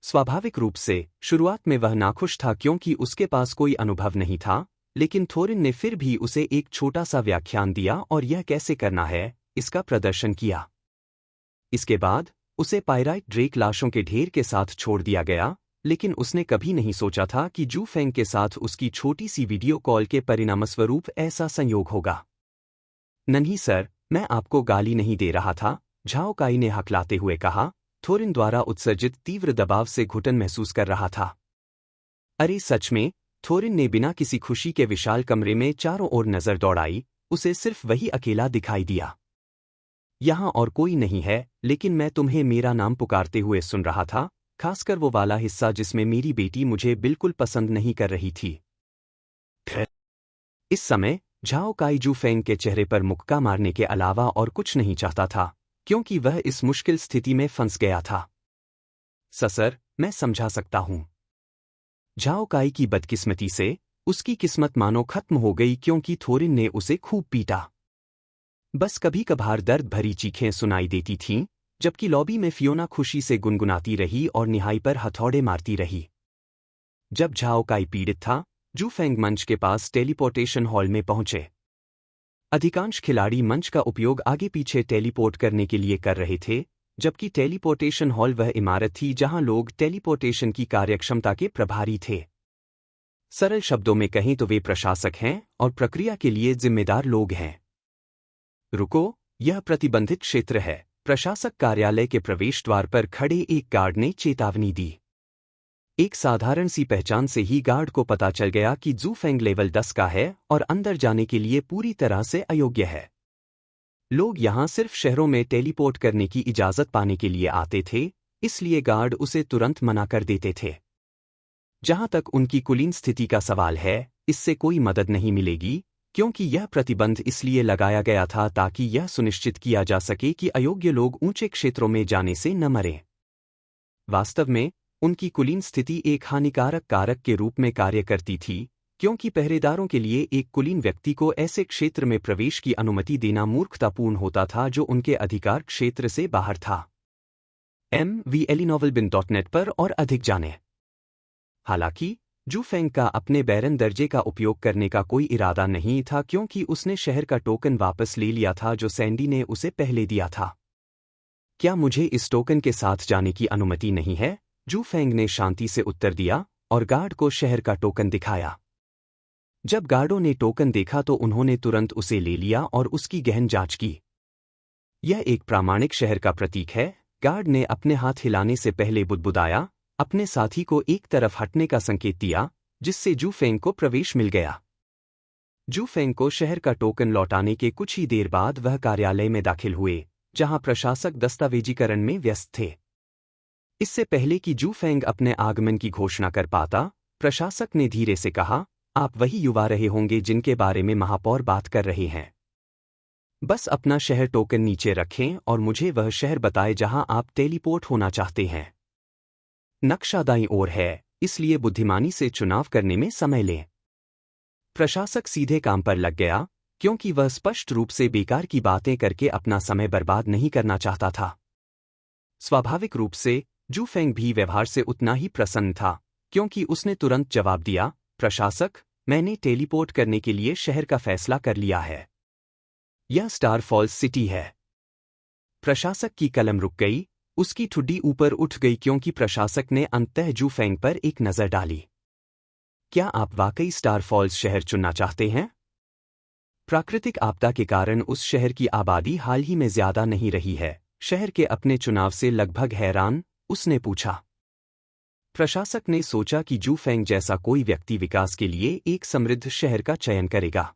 स्वाभाविक रूप से शुरुआत में वह नाखुश था क्योंकि उसके पास कोई अनुभव नहीं था, लेकिन थोरिन ने फिर भी उसे एक छोटा सा व्याख्यान दिया और यह कैसे करना है इसका प्रदर्शन किया। इसके बाद उसे पायराइट ड्रेक लाशों के ढेर के साथ छोड़ दिया गया, लेकिन उसने कभी नहीं सोचा था कि जू फेंग के साथ उसकी छोटी सी वीडियो कॉल के परिणामस्वरूप ऐसा संयोग होगा। नहीं सर, मैं आपको गाली नहीं दे रहा था, झाओ काई ने हकलाते हुए कहा। थोरिन द्वारा उत्सर्जित तीव्र दबाव से घुटन महसूस कर रहा था। अरे सच में? थोरिन ने बिना किसी खुशी के विशाल कमरे में चारों ओर नजर दौड़ाई। उसे सिर्फ वही अकेला दिखाई दिया। यहां और कोई नहीं है, लेकिन मैं तुम्हें मेरा नाम पुकारते हुए सुन रहा था, खासकर वो वाला हिस्सा जिसमें मेरी बेटी मुझे बिल्कुल पसंद नहीं कर रही थी। इस समय झाओ काई जू फेंग के चेहरे पर मुक्का मारने के अलावा और कुछ नहीं चाहता था, क्योंकि वह इस मुश्किल स्थिति में फंस गया था। सर, मैं समझा सकता हूं। झाओ काई की बदकिस्मती से उसकी किस्मत मानो खत्म हो गई क्योंकि थोरिन ने उसे खूब पीटा। बस कभी कभार दर्द भरी चीखें सुनाई देती थीं, जबकि लॉबी में फियोना खुशी से गुनगुनाती रही और निहाई पर हथौड़े मारती रही। जब झाओ काई पीड़ित था, जू फेंग मंच के पास टेलीपोर्टेशन हॉल में पहुंचे। अधिकांश खिलाड़ी मंच का उपयोग आगे पीछे टेलीपोर्ट करने के लिए कर रहे थे, जबकि टेलीपोर्टेशन हॉल वह इमारत थी जहां लोग टेलीपोर्टेशन की कार्यक्षमता के प्रभारी थे। सरल शब्दों में कहें तो वे प्रशासक हैं और प्रक्रिया के लिए जिम्मेदार लोग हैं। रुको, यह प्रतिबंधित क्षेत्र है, प्रशासक कार्यालय के प्रवेश द्वार पर खड़े एक गार्ड ने चेतावनी दी। एक साधारण सी पहचान से ही गार्ड को पता चल गया कि जू फेंग लेवल 10 का है और अंदर जाने के लिए पूरी तरह से अयोग्य है। लोग यहां सिर्फ शहरों में टेलीपोर्ट करने की इजाजत पाने के लिए आते थे, इसलिए गार्ड उसे तुरंत मना कर देते थे। जहां तक उनकी कुलीन स्थिति का सवाल है, इससे कोई मदद नहीं मिलेगी, क्योंकि यह प्रतिबंध इसलिए लगाया गया था ताकि यह सुनिश्चित किया जा सके कि अयोग्य लोग ऊंचे क्षेत्रों में जाने से न मरें। वास्तव में उनकी कुलीन स्थिति एक हानिकारक कारक के रूप में कार्य करती थी, क्योंकि पहरेदारों के लिए एक कुलीन व्यक्ति को ऐसे क्षेत्र में प्रवेश की अनुमति देना मूर्खतापूर्ण होता था जो उनके अधिकार क्षेत्र से बाहर था। MVLNovelBin.net पर और अधिक जानें। हालांकि जू फेंग का अपने बैरन दर्जे का उपयोग करने का कोई इरादा नहीं था, क्योंकि उसने शहर का टोकन वापस ले लिया था जो सैंडी ने उसे पहले दिया था। क्या मुझे इस टोकन के साथ जाने की अनुमति नहीं है? जू फेंग ने शांति से उत्तर दिया और गार्ड को शहर का टोकन दिखाया। जब गार्डों ने टोकन देखा तो उन्होंने तुरंत उसे ले लिया और उसकी गहन जांच की। यह एक प्रामाणिक शहर का प्रतीक है, गार्ड ने अपने हाथ हिलाने से पहले बुदबुदाया, अपने साथी को एक तरफ हटने का संकेत दिया, जिससे जू फेंग को प्रवेश मिल गया। जू फेंग को शहर का टोकन लौटाने के कुछ ही देर बाद वह कार्यालय में दाखिल हुए, जहां प्रशासक दस्तावेजीकरण में व्यस्त थे। इससे पहले कि जू फेंग अपने आगमन की घोषणा कर पाता, प्रशासक ने धीरे से कहा, आप वही युवा रहे होंगे जिनके बारे में महापौर बात कर रहे हैं। बस अपना शहर टोकन नीचे रखें और मुझे वह शहर बताएं जहां आप टेलीपोर्ट होना चाहते हैं। नक्शा दाईं ओर है, इसलिए बुद्धिमानी से चुनाव करने में समय लें। प्रशासक सीधे काम पर लग गया, क्योंकि वह स्पष्ट रूप से बेकार की बातें करके अपना समय बर्बाद नहीं करना चाहता था। स्वाभाविक रूप से जू फेंग भी व्यवहार से उतना ही प्रसन्न था, क्योंकि उसने तुरंत जवाब दिया, प्रशासक, मैंने टेलीपोर्ट करने के लिए शहर का फैसला कर लिया है। यह स्टार फॉल्स सिटी है। प्रशासक की कलम रुक गई, उसकी ठुड्डी ऊपर उठ गई क्योंकि प्रशासक ने अंततः जू फेंग पर एक नजर डाली। क्या आप वाकई स्टार फॉल्स शहर चुनना चाहते हैं? प्राकृतिक आपदा के कारण उस शहर की आबादी हाल ही में ज्यादा नहीं रही है। शहर के अपने चुनाव से लगभग हैरान, उसने पूछा। प्रशासक ने सोचा कि जू फेंग जैसा कोई व्यक्ति विकास के लिए एक समृद्ध शहर का चयन करेगा।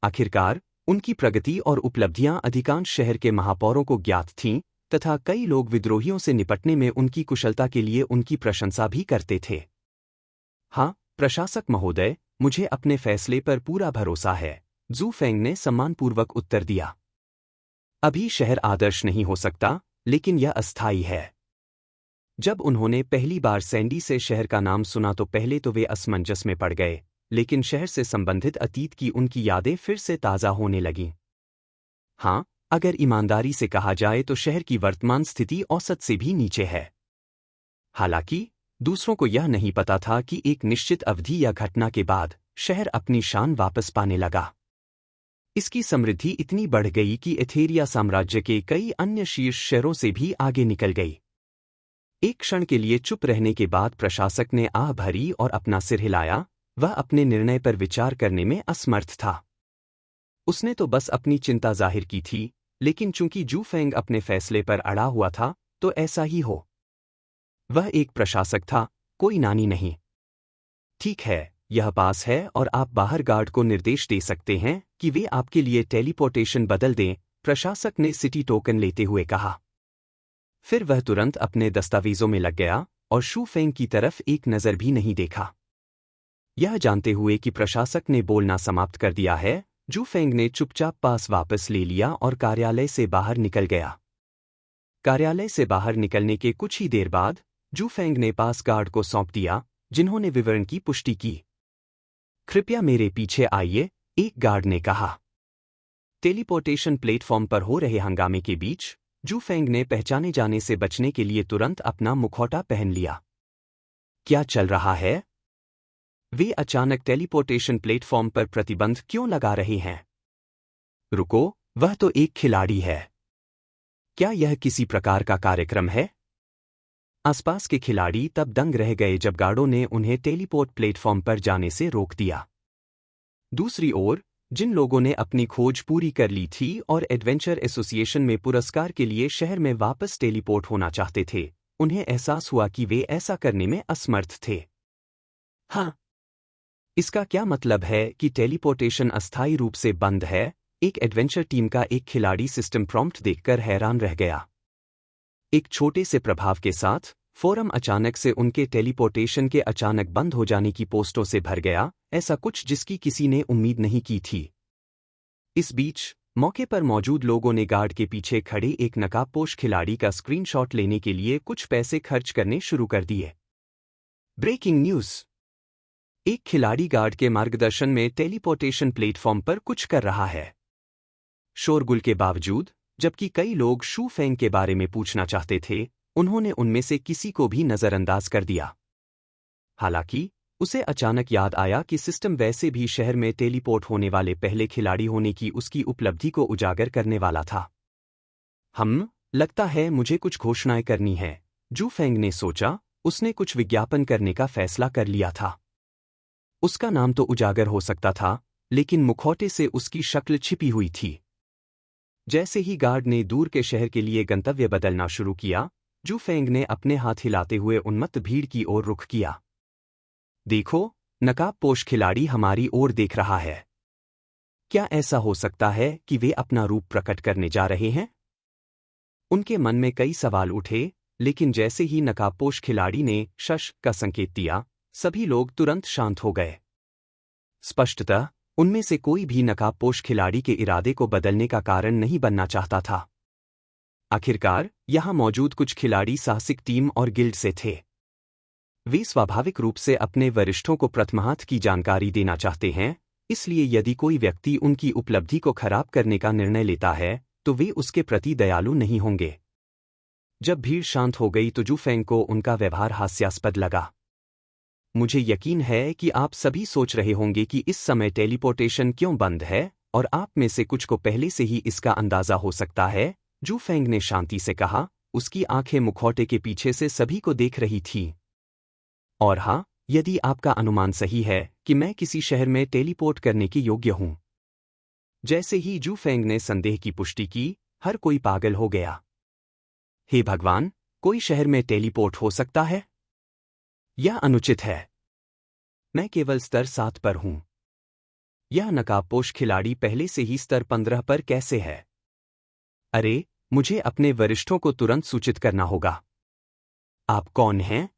आखिरकार उनकी प्रगति और उपलब्धियां अधिकांश शहर के महापौरों को ज्ञात थीं, तथा कई लोग विद्रोहियों से निपटने में उनकी कुशलता के लिए उनकी प्रशंसा भी करते थे। हाँ, प्रशासक महोदय, मुझे अपने फैसले पर पूरा भरोसा है, जू फेंग ने सम्मानपूर्वक उत्तर दिया। अभी शहर आदर्श नहीं हो सकता, लेकिन यह अस्थायी है। जब उन्होंने पहली बार सैंडी से शहर का नाम सुना तो पहले तो वे असमंजस में पड़ गए, लेकिन शहर से संबंधित अतीत की उनकी यादें फिर से ताज़ा होने लगीं। हाँ, अगर ईमानदारी से कहा जाए तो शहर की वर्तमान स्थिति औसत से भी नीचे है। हालांकि दूसरों को यह नहीं पता था कि एक निश्चित अवधि या घटना के बाद शहर अपनी शान वापस पाने लगा। इसकी समृद्धि इतनी बढ़ गई कि एथेरिया साम्राज्य के कई अन्य शीर्ष शहरों से भी आगे निकल गई। एक क्षण के लिए चुप रहने के बाद प्रशासक ने आह भरी और अपना सिर हिलाया। वह अपने निर्णय पर विचार करने में असमर्थ था। उसने तो बस अपनी चिंता जाहिर की थी, लेकिन चूंकि जू फेंग अपने फैसले पर अड़ा हुआ था, तो ऐसा ही हो। वह एक प्रशासक था, कोई नानी नहीं। ठीक है, यह पास है और आप बाहर गार्ड को निर्देश दे सकते हैं कि वे आपके लिए टेलीपोर्टेशन बदल दें, प्रशासक ने सिटी टोकन लेते हुए कहा। फिर वह तुरंत अपने दस्तावेजों में लग गया और शू फेंग की तरफ एक नज़र भी नहीं देखा। यह जानते हुए कि प्रशासक ने बोलना समाप्त कर दिया है, जू फेंग ने चुपचाप पास वापस ले लिया और कार्यालय से बाहर निकल गया। कार्यालय से बाहर निकलने के कुछ ही देर बाद जू फेंग ने पास गार्ड को सौंप दिया, जिन्होंने विवरण की पुष्टि की। कृपया मेरे पीछे आइए, एक गार्ड ने कहा। टेलीपोर्टेशन प्लेटफॉर्म पर हो रहे हंगामे के बीच जू फेंग ने पहचाने जाने से बचने के लिए तुरंत अपना मुखौटा पहन लिया। क्या चल रहा है? वे अचानक टेलीपोर्टेशन प्लेटफॉर्म पर प्रतिबंध क्यों लगा रहे हैं? रुको, वह तो एक खिलाड़ी है। क्या यह किसी प्रकार का कार्यक्रम है? आसपास के खिलाड़ी तब दंग रह गए जब गार्डों ने उन्हें टेलीपोर्ट प्लेटफॉर्म पर जाने से रोक दिया। दूसरी ओर, जिन लोगों ने अपनी खोज पूरी कर ली थी और एडवेंचर एसोसिएशन में पुरस्कार के लिए शहर में वापस टेलीपोर्ट होना चाहते थे, उन्हें एहसास हुआ कि वे ऐसा करने में असमर्थ थे। हाँ, इसका क्या मतलब है कि टेलीपोर्टेशन अस्थायी रूप से बंद है? एक एडवेंचर टीम का एक खिलाड़ी सिस्टम प्रॉम्प्ट देखकर हैरान रह गया। एक छोटे से प्रभाव के साथ फोरम अचानक से उनके टेलीपोर्टेशन के अचानक बंद हो जाने की पोस्टों से भर गया, ऐसा कुछ जिसकी किसी ने उम्मीद नहीं की थी। इस बीच मौके पर मौजूद लोगों ने गार्ड के पीछे खड़े एक नकाबपोश खिलाड़ी का स्क्रीनशॉट लेने के लिए कुछ पैसे खर्च करने शुरू कर दिए। Breaking news. एक खिलाड़ी गार्ड के मार्गदर्शन में टेलीपोर्टेशन प्लेटफॉर्म पर कुछ कर रहा है। शोरगुल के बावजूद, जबकि कई लोग शू फेंग के बारे में पूछना चाहते थे, उन्होंने उनमें से किसी को भी नज़रअंदाज कर दिया। हालांकि उसे अचानक याद आया कि सिस्टम वैसे भी शहर में टेलीपोर्ट होने वाले पहले खिलाड़ी होने की उसकी उपलब्धि को उजागर करने वाला था। लगता है मुझे कुछ घोषणाएं करनी है, जू फेंग ने सोचा। उसने कुछ विज्ञापन करने का फैसला कर लिया था। उसका नाम तो उजागर हो सकता था, लेकिन मुखौटे से उसकी शक्ल छिपी हुई थी। जैसे ही गार्ड ने दूर के शहर के लिए गंतव्य बदलना शुरू किया, जू फेंग ने अपने हाथ हिलाते हुए उन्मत्त भीड़ की ओर रुख किया। देखो, नकाबपोश खिलाड़ी हमारी ओर देख रहा है। क्या ऐसा हो सकता है कि वे अपना रूप प्रकट करने जा रहे हैं? उनके मन में कई सवाल उठे, लेकिन जैसे ही नकाबपोश खिलाड़ी ने शश का संकेत दिया, सभी लोग तुरंत शांत हो गए। स्पष्टतः उनमें से कोई भी नकाबपोश खिलाड़ी के इरादे को बदलने का कारण नहीं बनना चाहता था। आखिरकार यहां मौजूद कुछ खिलाड़ी साहसिक टीम और गिल्ड से थे। वे स्वाभाविक रूप से अपने वरिष्ठों को प्रथमार्थ की जानकारी देना चाहते हैं, इसलिए यदि कोई व्यक्ति उनकी उपलब्धि को खराब करने का निर्णय लेता है, तो वे उसके प्रति दयालु नहीं होंगे। जब भीड़ शांत हो गई तो जू फेंग को उनका व्यवहार हास्यास्पद लगा। मुझे यकीन है कि आप सभी सोच रहे होंगे कि इस समय टेलीपोर्टेशन क्यों बंद है, और आप में से कुछ को पहले से ही इसका अंदाजा हो सकता है, जू फेंग ने शांति से कहा। उसकी आंखें मुखौटे के पीछे से सभी को देख रही थीं। और हाँ, यदि आपका अनुमान सही है कि मैं किसी शहर में टेलीपोर्ट करने के योग्य हूं। जैसे ही जू फेंग ने संदेह की पुष्टि की, हर कोई पागल हो गया। हे भगवान, कोई शहर में टेलीपोर्ट हो सकता है? यह अनुचित है। मैं केवल स्तर 7 पर हूं। यह नकाबपोश खिलाड़ी पहले से ही स्तर 15 पर कैसे है? अरे, मुझे अपने वरिष्ठों को तुरंत सूचित करना होगा। आप कौन हैं?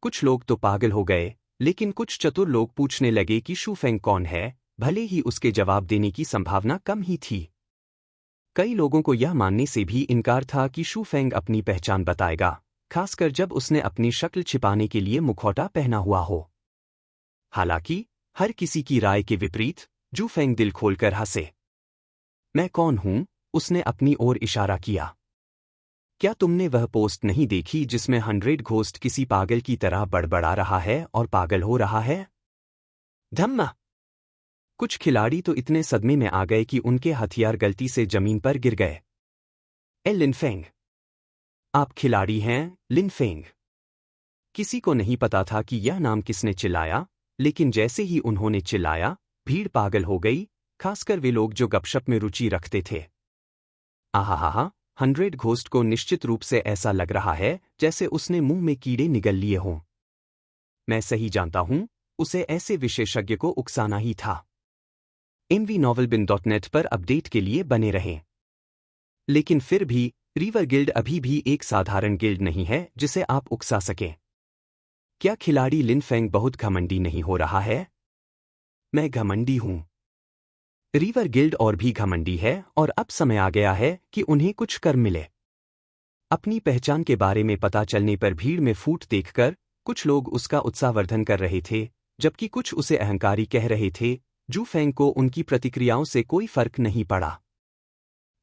कुछ लोग तो पागल हो गए, लेकिन कुछ चतुर लोग पूछने लगे कि शू फेंग कौन है, भले ही उसके जवाब देने की संभावना कम ही थी। कई लोगों को यह मानने से भी इनकार था कि शू फेंग अपनी पहचान बताएगा, खासकर जब उसने अपनी शक्ल छिपाने के लिए मुखौटा पहना हुआ हो। हालांकि हर किसी की राय के विपरीत जू फेंग दिल खोलकर हंसे। मैं कौन हूं? उसने अपनी ओर इशारा किया। क्या तुमने वह पोस्ट नहीं देखी जिसमें 100 घोस्ट किसी पागल की तरह बड़बड़ा रहा है और पागल हो रहा है? धम्मा! कुछ खिलाड़ी तो इतने सदमे में आ गए कि उनके हथियार गलती से जमीन पर गिर गए। लिन फेंग, आप खिलाड़ी हैं, लिन फेंग। किसी को नहीं पता था कि यह नाम किसने चिल्लाया, लेकिन जैसे ही उन्होंने चिल्लाया, भीड़ पागल हो गई, खासकर वे लोग जो गपशप में रुचि रखते थे। आहा, 100 घोस्ट को निश्चित रूप से ऐसा लग रहा है जैसे उसने मुंह में कीड़े निगल लिए हों। मैं सही जानता हूं, उसे ऐसे विशेषज्ञ को उकसाना ही था। mvnovelbin.net पर अपडेट के लिए बने रहें। लेकिन फिर भी रिवर गिल्ड अभी भी एक साधारण गिल्ड नहीं है जिसे आप उकसा सकें। क्या खिलाड़ी लिन फेंग बहुत घमंडी नहीं हो रहा है? मैं घमंडी हूं। रिवर गिल्ड और भी घमंडी है और अब समय आ गया है कि उन्हें कुछ कर मिले। अपनी पहचान के बारे में पता चलने पर भीड़ में फूट देखकर कुछ लोग उसका उत्साहवर्धन कर रहे थे, जबकि कुछ उसे अहंकारी कह रहे थे। जू फेंग को उनकी प्रतिक्रियाओं से कोई फर्क नहीं पड़ा।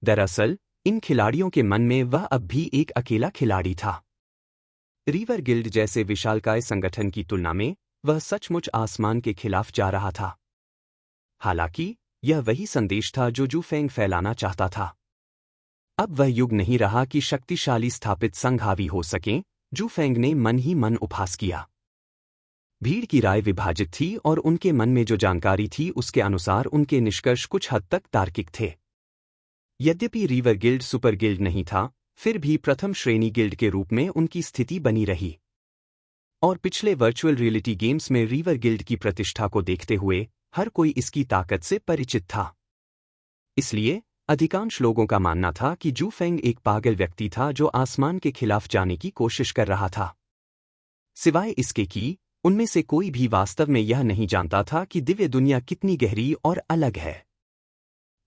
दरअसल इन खिलाड़ियों के मन में वह अब भी एक अकेला खिलाड़ी था। रिवर गिल्ड जैसे विशालकाय संगठन की तुलना में वह सचमुच आसमान के खिलाफ जा रहा था। हालांकि यह वही संदेश था जो जू फेंग फैलाना चाहता था। अब वह युग नहीं रहा कि शक्तिशाली स्थापित संघ हावी हो सकें। जू फेंग ने मन ही मन उपहास किया। भीड़ की राय विभाजित थी और उनके मन में जो जानकारी थी उसके अनुसार उनके निष्कर्ष कुछ हद तक तार्किक थे। यद्यपि रिवर गिल्ड सुपर गिल्ड नहीं था, फिर भी प्रथम श्रेणी गिल्ड के रूप में उनकी स्थिति बनी रही। और पिछले वर्चुअल रियलिटी गेम्स में रिवर गिल्ड की प्रतिष्ठा को देखते हुए हर कोई इसकी ताकत से परिचित था। इसलिए अधिकांश लोगों का मानना था कि जू फेंग एक पागल व्यक्ति था जो आसमान के खिलाफ जाने की कोशिश कर रहा था। सिवाय इसके कि उनमें से कोई भी वास्तव में यह नहीं जानता था कि दिव्य दुनिया कितनी गहरी और अलग है।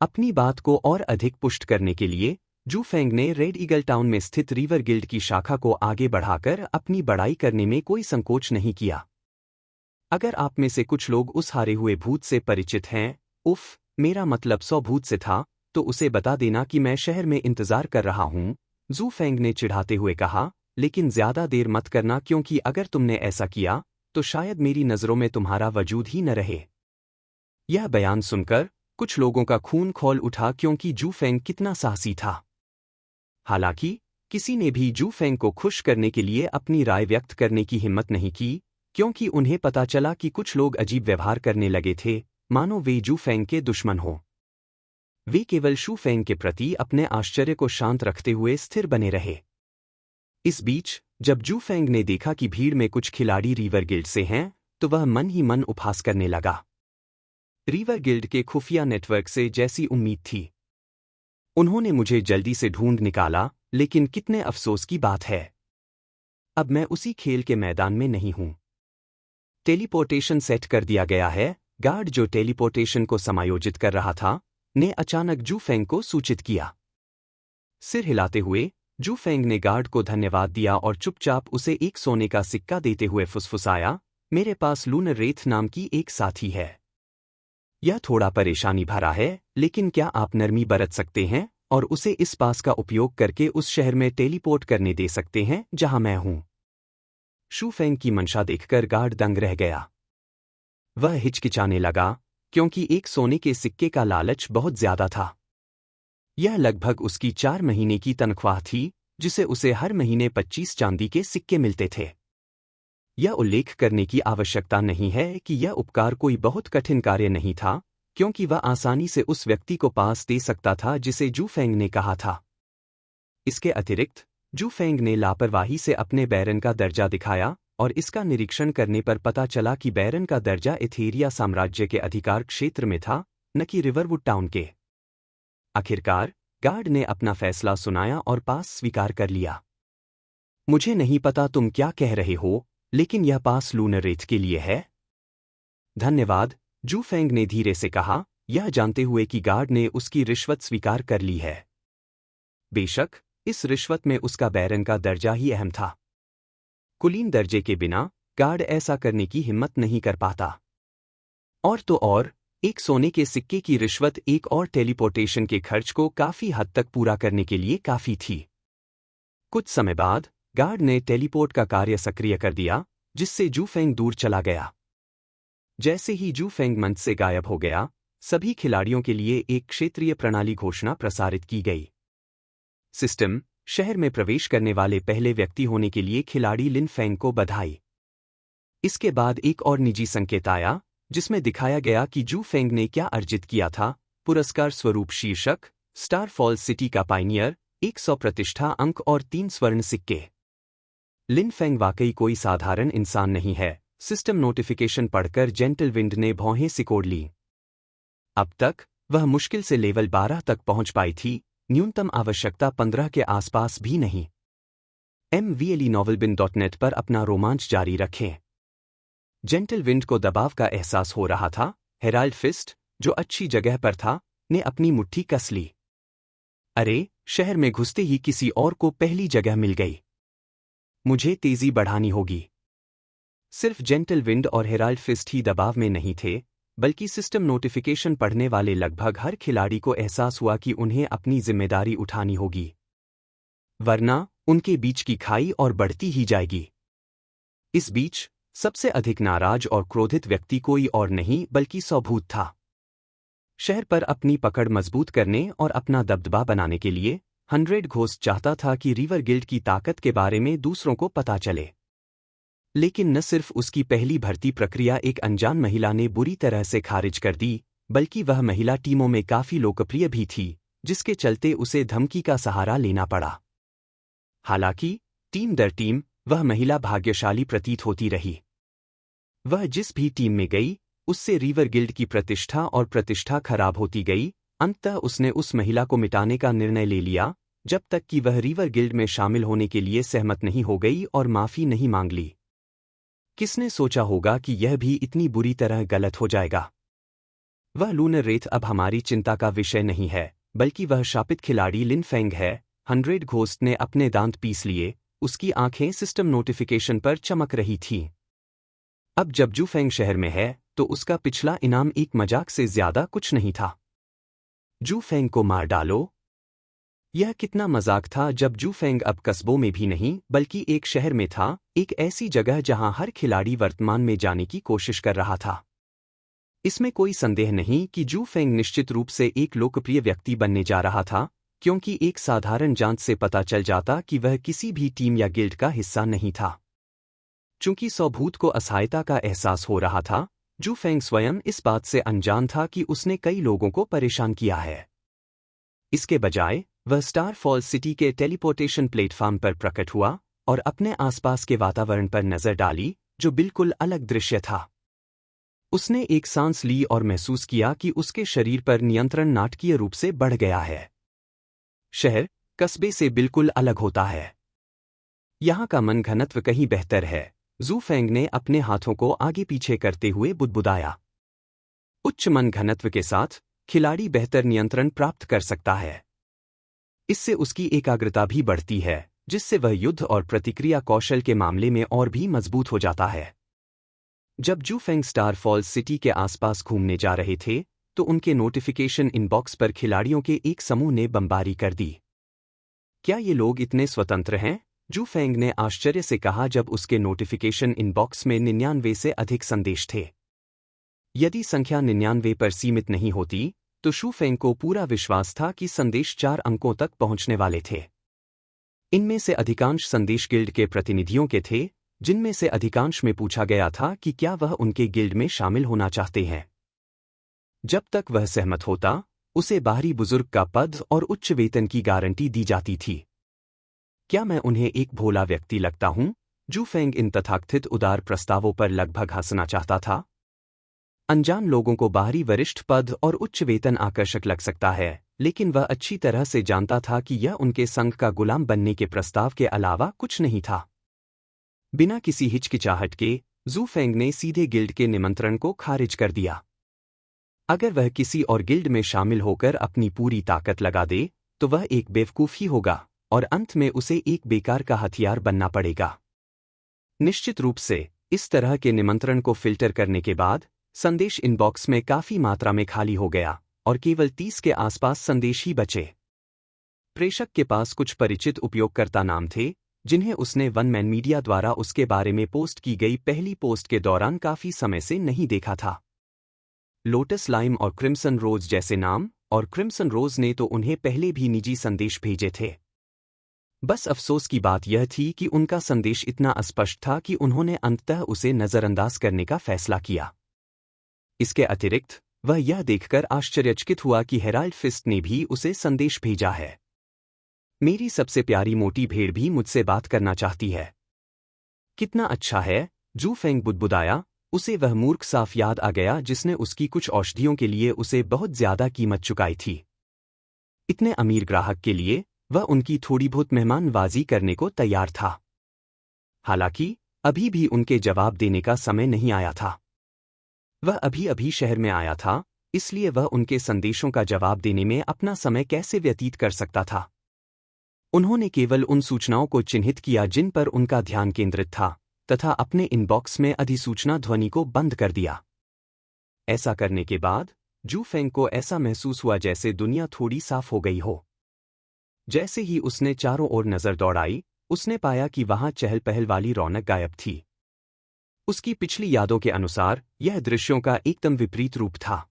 अपनी बात को और अधिक पुष्ट करने के लिए जू फेंग ने रेड ईगल टाउन में स्थित रिवर गिल्ड की शाखा को आगे बढ़ाकर अपनी बड़ाई करने में कोई संकोच नहीं किया। अगर आप में से कुछ लोग उस हारे हुए भूत से परिचित हैं, उफ, मेरा मतलब 100 भूत से था, तो उसे बता देना कि मैं शहर में इंतजार कर रहा हूं, जू फेंग ने चिढ़ाते हुए कहा, लेकिन ज्यादा देर मत करना क्योंकि अगर तुमने ऐसा किया तो शायद मेरी नजरों में तुम्हारा वजूद ही न रहे। यह बयान सुनकर कुछ लोगों का खून खौल उठा क्योंकि जू फेंग कितना साहसी था। हालांकि किसी ने भी जू फेंग को खुश करने के लिए अपनी राय व्यक्त करने की हिम्मत नहीं की, क्योंकि उन्हें पता चला कि कुछ लोग अजीब व्यवहार करने लगे थे, मानो वे जू फेंग के दुश्मन हों। वे केवल शू फेंग के प्रति अपने आश्चर्य को शांत रखते हुए स्थिर बने रहे। इस बीच जब जू फेंग ने देखा कि भीड़ में कुछ खिलाड़ी रिवर गिल्ड से हैं, तो वह मन ही मन उपहास करने लगा। रिवर गिल्ड के खुफिया नेटवर्क से जैसी उम्मीद थी। उन्होंने मुझे जल्दी से ढूंढ निकाला, लेकिन कितने अफसोस की बात है, अब मैं उसी खेल के मैदान में नहीं हूं। टेलीपोर्टेशन सेट कर दिया गया है। गार्ड जो टेलीपोर्टेशन को समायोजित कर रहा था, ने अचानक जू फेंग को सूचित किया। सिर हिलाते हुए जू फेंग ने गार्ड को धन्यवाद दिया और चुपचाप उसे एक सोने का सिक्का देते हुए फुसफुसाया, मेरे पास लूनर रेथ नाम की एक साथी है। यह थोड़ा परेशानी भरा है, लेकिन क्या आप नरमी बरत सकते हैं और उसे इस पास का उपयोग करके उस शहर में टेलीपोर्ट करने दे सकते हैं जहां मैं हूं? शू फेंग की मंशा देखकर गार्ड दंग रह गया। वह हिचकिचाने लगा, क्योंकि एक सोने के सिक्के का लालच बहुत ज्यादा था। यह लगभग उसकी 4 महीने की तनख्वाह थी, जिसे उसे हर महीने 25 चांदी के सिक्के मिलते थे। यह उल्लेख करने की आवश्यकता नहीं है कि यह उपकार कोई बहुत कठिन कार्य नहीं था, क्योंकि वह आसानी से उस व्यक्ति को पास दे सकता था जिसे जू फेंग ने कहा था। इसके अतिरिक्त जू फेंग ने लापरवाही से अपने बैरन का दर्जा दिखाया और इसका निरीक्षण करने पर पता चला कि बैरन का दर्जा एथेरिया साम्राज्य के अधिकार क्षेत्र में था, न कि रिवरवुड टाउन के। आखिरकार गार्ड ने अपना फैसला सुनाया और पास स्वीकार कर लिया। मुझे नहीं पता तुम क्या कह रहे हो, लेकिन यह पास लूनर रेथ के लिए है। धन्यवाद, जू फेंग ने धीरे से कहा, यह जानते हुए कि गार्ड ने उसकी रिश्वत स्वीकार कर ली है। बेशक, इस रिश्वत में उसका बैरन का दर्जा ही अहम था। कुलीन दर्जे के बिना गार्ड ऐसा करने की हिम्मत नहीं कर पाता। और तो और, एक सोने के सिक्के की रिश्वत एक और टेलीपोर्टेशन के खर्च को काफी हद तक पूरा करने के लिए काफी थी। कुछ समय बाद गार्ड ने टेलीपोर्ट का कार्य सक्रिय कर दिया, जिससे जू फेंग दूर चला गया। जैसे ही जू फेंग मंच से गायब हो गया, सभी खिलाड़ियों के लिए एक क्षेत्रीय प्रणाली घोषणा प्रसारित की गई। सिस्टम, शहर में प्रवेश करने वाले पहले व्यक्ति होने के लिए खिलाड़ी लिन फेंग को बधाई। इसके बाद एक और निजी संकेत आया, जिसमें दिखाया गया कि जू फेंग ने क्या अर्जित किया था। पुरस्कार स्वरूप शीर्षक, स्टार फॉल सिटी का पायनियर, 100 प्रतिष्ठा अंक और 3 स्वर्ण सिक्के। लिन फेंग वाकई कोई साधारण इंसान नहीं है, सिस्टम नोटिफिकेशन पढ़कर जेंटल विंड ने भौहें सिकोड़ ली। अब तक वह मुश्किल से लेवल 12 तक पहुंच पाई थी, न्यूनतम आवश्यकता 15 के आसपास भी नहीं। mvlenovelbin.net पर अपना रोमांच जारी रखें। जेंटल विंड को दबाव का एहसास हो रहा था। हेराल्ड फिस्ट, जो अच्छी जगह पर था, ने अपनी मुट्ठी कस ली। अरे, शहर में घुसते ही किसी और को पहली जगह मिल गई। मुझे तेजी बढ़ानी होगी। सिर्फ जेंटल विंड और हेराल्ड फिस्ट ही दबाव में नहीं थे, बल्कि सिस्टम नोटिफिकेशन पढ़ने वाले लगभग हर खिलाड़ी को एहसास हुआ कि उन्हें अपनी जिम्मेदारी उठानी होगी, वरना उनके बीच की खाई और बढ़ती ही जाएगी। इस बीच सबसे अधिक नाराज और क्रोधित व्यक्ति कोई और नहीं बल्कि सौभूत था। शहर पर अपनी पकड़ मजबूत करने और अपना दबदबा बनाने के लिए 100 घोस्ट चाहता था कि रिवर गिल्ड की ताकत के बारे में दूसरों को पता चले। लेकिन न सिर्फ उसकी पहली भर्ती प्रक्रिया एक अनजान महिला ने बुरी तरह से खारिज कर दी, बल्कि वह महिला टीमों में काफी लोकप्रिय भी थी, जिसके चलते उसे धमकी का सहारा लेना पड़ा। हालांकि टीम दर टीम वह महिला भाग्यशाली प्रतीत होती रही। वह जिस भी टीम में गई, उससे रिवर गिल्ड की प्रतिष्ठा खराब होती गई। अंततः उसने उस महिला को मिटाने का निर्णय ले लिया, जब तक कि वह रिवर गिल्ड में शामिल होने के लिए सहमत नहीं हो गई और माफी नहीं मांग ली। किसने सोचा होगा कि यह भी इतनी बुरी तरह गलत हो जाएगा। वह लूनर रेथ अब हमारी चिंता का विषय नहीं है, बल्कि वह शापित खिलाड़ी लिन फेंग है। 100 घोस्ट ने अपने दांत पीस लिए, उसकी आंखें सिस्टम नोटिफिकेशन पर चमक रही थीं। अब जब जू फेंग शहर में है, तो उसका पिछला इनाम एक मजाक से ज्यादा कुछ नहीं था। जू फेंग को मार डालो। यह कितना मजाक था जब जू फेंग अब कस्बों में भी नहीं बल्कि एक शहर में था, एक ऐसी जगह जहां हर खिलाड़ी वर्तमान में जाने की कोशिश कर रहा था। इसमें कोई संदेह नहीं कि जू फेंग निश्चित रूप से एक लोकप्रिय व्यक्ति बनने जा रहा था, क्योंकि एक साधारण जांच से पता चल जाता कि वह किसी भी टीम या गिल्ड का हिस्सा नहीं था। चूंकि सौभूत को असहायता का एहसास हो रहा था, जू फेंग स्वयं इस बात से अनजान था कि उसने कई लोगों को परेशान किया है। इसके बजाय वह स्टार फॉल सिटी के टेलीपोर्टेशन प्लेटफॉर्म पर प्रकट हुआ और अपने आसपास के वातावरण पर नजर डाली, जो बिल्कुल अलग दृश्य था। उसने एक सांस ली और महसूस किया कि उसके शरीर पर नियंत्रण नाटकीय रूप से बढ़ गया है। शहर कस्बे से बिल्कुल अलग होता है। यहाँ का मन घनत्व कहीं बेहतर है। जू फेंग ने अपने हाथों को आगे पीछे करते हुए बुदबुदाया। उच्च मन घनत्व के साथ खिलाड़ी बेहतर नियंत्रण प्राप्त कर सकता है। इससे उसकी एकाग्रता भी बढ़ती है, जिससे वह युद्ध और प्रतिक्रिया कौशल के मामले में और भी मजबूत हो जाता है। जब जू फेंग स्टार फॉल्स सिटी के आसपास घूमने जा रहे थे, तो उनके नोटिफिकेशन इनबॉक्स पर खिलाड़ियों के एक समूह ने बमबारी कर दी। क्या ये लोग इतने स्वतंत्र हैं? जू फेंग ने आश्चर्य से कहा जब उसके नोटिफिकेशन इनबॉक्स में 99 से अधिक संदेश थे। यदि संख्या 99 पर सीमित नहीं होती, तो शू फेंग को पूरा विश्वास था कि संदेश 4 अंकों तक पहुंचने वाले थे। इनमें से अधिकांश संदेश गिल्ड के प्रतिनिधियों के थे, जिनमें से अधिकांश में पूछा गया था कि क्या वह उनके गिल्ड में शामिल होना चाहते हैं। जब तक वह सहमत होता, उसे बाहरी बुजुर्ग का पद और उच्च वेतन की गारंटी दी जाती थी। क्या मैं उन्हें एक भोला व्यक्ति लगता हूं? जू फेंग इन तथाकथित उदार प्रस्तावों पर लगभग हंसना चाहता था। अनजान लोगों को बाहरी वरिष्ठ पद और उच्च वेतन आकर्षक लग सकता है, लेकिन वह अच्छी तरह से जानता था कि यह उनके संघ का गुलाम बनने के प्रस्ताव के अलावा कुछ नहीं था। बिना किसी हिचकिचाहट के जू फेंग ने सीधे गिल्ड के निमंत्रण को खारिज कर दिया। अगर वह किसी और गिल्ड में शामिल होकर अपनी पूरी ताकत लगा दे तो वह एक बेवकूफ ही होगा और अंत में उसे एक बेकार का हथियार बनना पड़ेगा। निश्चित रूप से इस तरह के निमंत्रण को फिल्टर करने के बाद संदेश इनबॉक्स में काफी मात्रा में खाली हो गया और केवल 30 के आसपास संदेश ही बचे। प्रेषक के पास कुछ परिचित उपयोगकर्ता नाम थे जिन्हें उसने वन मैन मीडिया द्वारा उसके बारे में पोस्ट की गई पहली पोस्ट के दौरान काफी समय से नहीं देखा था। लोटस लाइम और क्रिम्सन रोज जैसे नाम, और क्रिम्सन रोज ने तो उन्हें पहले भी निजी संदेश भेजे थे। बस अफसोस की बात यह थी कि उनका संदेश इतना अस्पष्ट था कि उन्होंने अंततः उसे नजरअंदाज करने का फैसला किया। इसके अतिरिक्त वह यह देखकर आश्चर्यचकित हुआ कि हेराल्ड फिस्ट ने भी उसे संदेश भेजा है। मेरी सबसे प्यारी मोटी भेड़ भी मुझसे बात करना चाहती है। कितना अच्छा है, जू फेंग बुदबुदाया। उसे वह मूर्ख साफ याद आ गया जिसने उसकी कुछ औषधियों के लिए उसे बहुत ज्यादा कीमत चुकाई थी। इतने अमीर ग्राहक के लिए वह उनकी थोड़ी बहुत मेहमानबाजी करने को तैयार था। हालांकि अभी भी उनके जवाब देने का समय नहीं आया था। वह अभी अभी शहर में आया था, इसलिए वह उनके संदेशों का जवाब देने में अपना समय कैसे व्यतीत कर सकता था। उन्होंने केवल उन सूचनाओं को चिन्हित किया जिन पर उनका ध्यान केंद्रित था तथा अपने इनबॉक्स में अधिसूचना ध्वनि को बंद कर दिया। ऐसा करने के बाद जू फेंग को ऐसा महसूस हुआ जैसे दुनिया थोड़ी साफ हो गई हो। जैसे ही उसने चारों ओर नजर दौड़ाई, उसने पाया कि वहां चहल पहल वाली रौनक गायब थी। उसकी पिछली यादों के अनुसार यह दृश्यों का एकदम विपरीत रूप था।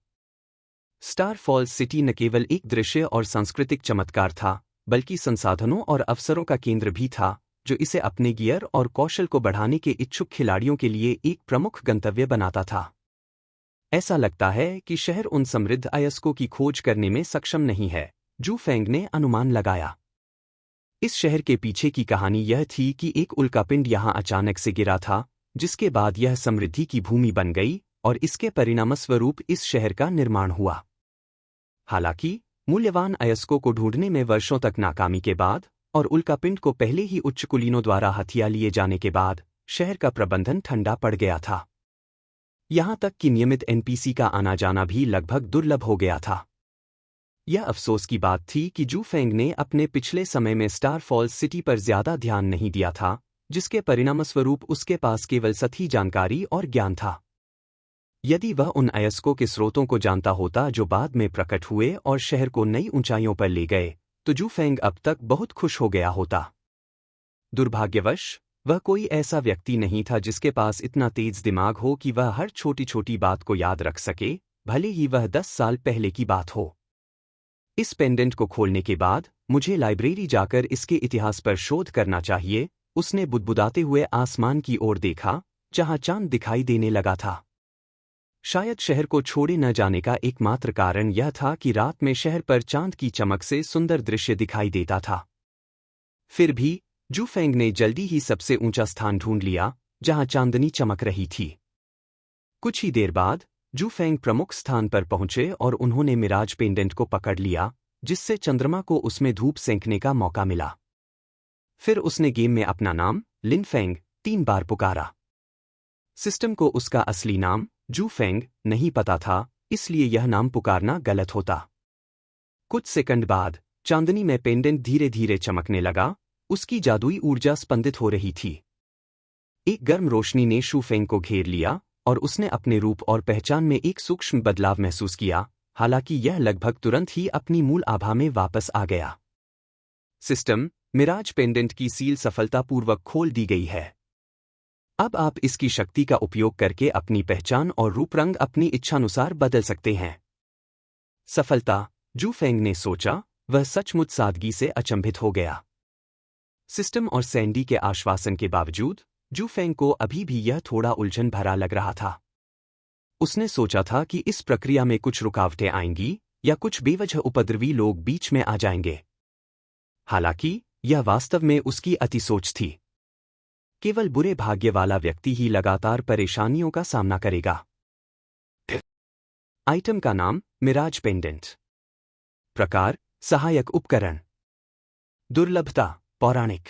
स्टार फॉल्स सिटी न केवल एक दृश्य और सांस्कृतिक चमत्कार था, बल्कि संसाधनों और अवसरों का केंद्र भी था जो इसे अपने गियर और कौशल को बढ़ाने के इच्छुक खिलाड़ियों के लिए एक प्रमुख गंतव्य बनाता था। ऐसा लगता है कि शहर उन समृद्ध अयस्कों की खोज करने में सक्षम नहीं है, जू फेंग ने अनुमान लगाया। इस शहर के पीछे की कहानी यह थी कि एक उल्कापिंड यहां अचानक से गिरा था, जिसके बाद यह समृद्धि की भूमि बन गई और इसके परिणामस्वरूप इस शहर का निर्माण हुआ। हालांकि मूल्यवान अयस्कों को ढूंढने में वर्षों तक नाकामी के बाद और उल्कापिंड को पहले ही उच्च कुलीनों द्वारा हथिया लिए जाने के बाद शहर का प्रबंधन ठंडा पड़ गया था। यहां तक कि नियमित एनपीसी का आना जाना भी लगभग दुर्लभ हो गया था। यह अफसोस की बात थी कि जू फेंग ने अपने पिछले समय में स्टार फॉल्स सिटी पर ज्यादा ध्यान नहीं दिया था, जिसके परिणामस्वरूप उसके पास केवल सतही जानकारी और ज्ञान था। यदि वह उन अयस्कों के स्रोतों को जानता होता जो बाद में प्रकट हुए और शहर को नई ऊंचाइयों पर ले गए, तो जू फेंग अब तक बहुत खुश हो गया होता। दुर्भाग्यवश वह कोई ऐसा व्यक्ति नहीं था जिसके पास इतना तेज दिमाग हो कि वह हर छोटी छोटी बात को याद रख सके, भले ही वह 10 साल पहले की बात हो। इस पेंडेंट को खोलने के बाद मुझे लाइब्रेरी जाकर इसके इतिहास पर शोध करना चाहिए, उसने बुदबुदाते हुए आसमान की ओर देखा जहां चांद दिखाई देने लगा था। शायद शहर को छोड़े न जाने का एकमात्र कारण यह था कि रात में शहर पर चांद की चमक से सुंदर दृश्य दिखाई देता था। फिर भी जू फेंग ने जल्दी ही सबसे ऊंचा स्थान ढूंढ लिया जहां चांदनी चमक रही थी। कुछ ही देर बाद जू फेंग प्रमुख स्थान पर पहुंचे और उन्होंने मिराज पेंडेंट को पकड़ लिया, जिससे चंद्रमा को उसमें धूप सेंकने का मौका मिला। फिर उसने गेम में अपना नाम लिन फेंग 3 बार पुकारा। सिस्टम को उसका असली नाम जू फेंग नहीं पता था, इसलिए यह नाम पुकारना गलत होता। कुछ सेकंड बाद चांदनी में पेंडेंट धीरे धीरे चमकने लगा, उसकी जादुई ऊर्जा स्पंदित हो रही थी। एक गर्म रोशनी ने शू फेंग को घेर लिया और उसने अपने रूप और पहचान में एक सूक्ष्म बदलाव महसूस किया, हालांकि यह लगभग तुरंत ही अपनी मूल आभा में वापस आ गया। सिस्टम, मिराज पेंडेंट की सील सफलतापूर्वक खोल दी गई है। अब आप इसकी शक्ति का उपयोग करके अपनी पहचान और रूप रंग अपनी इच्छानुसार बदल सकते हैं। सफलता, जू फेंग ने सोचा। वह सचमुच सादगी से अचंभित हो गया। सिस्टम और सैंडी के आश्वासन के बावजूद जू फेंग को अभी भी यह थोड़ा उलझन भरा लग रहा था। उसने सोचा था कि इस प्रक्रिया में कुछ रुकावटें आएंगी या कुछ बेवजह उपद्रवी लोग बीच में आ जाएंगे। हालांकि यह वास्तव में उसकी अतिसोच थी। केवल बुरे भाग्य वाला व्यक्ति ही लगातार परेशानियों का सामना करेगा। आइटम का नाम मिराज पेंडेंट। प्रकार, सहायक उपकरण। दुर्लभता, पौराणिक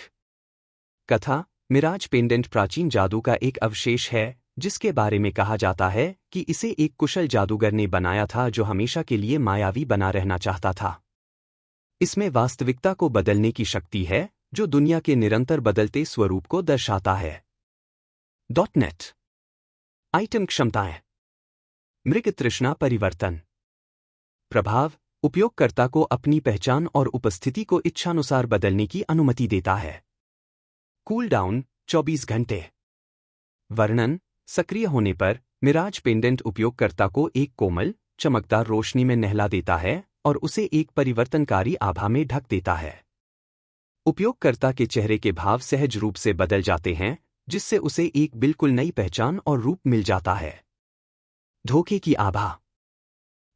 कथा। मिराज पेंडेंट प्राचीन जादू का एक अवशेष है, जिसके बारे में कहा जाता है कि इसे एक कुशल जादूगर ने बनाया था जो हमेशा के लिए मायावी बना रहना चाहता था। इसमें वास्तविकता को बदलने की शक्ति है, जो दुनिया के निरंतर बदलते स्वरूप को दर्शाता है। .NET आइटम क्षमताएं। मृग तृष्णा परिवर्तन। प्रभाव, उपयोगकर्ता को अपनी पहचान और उपस्थिति को इच्छानुसार बदलने की अनुमति देता है। कूल डाउन, 24 घंटे। वर्णन, सक्रिय होने पर मिराज पेंडेंट उपयोगकर्ता को एक कोमल, चमकदार रोशनी में नहला देता है और उसे एक परिवर्तनकारी आभा में ढक देता है। उपयोगकर्ता के चेहरे के भाव सहज रूप से बदल जाते हैं, जिससे उसे एक बिल्कुल नई पहचान और रूप मिल जाता है। धोखे की आभा।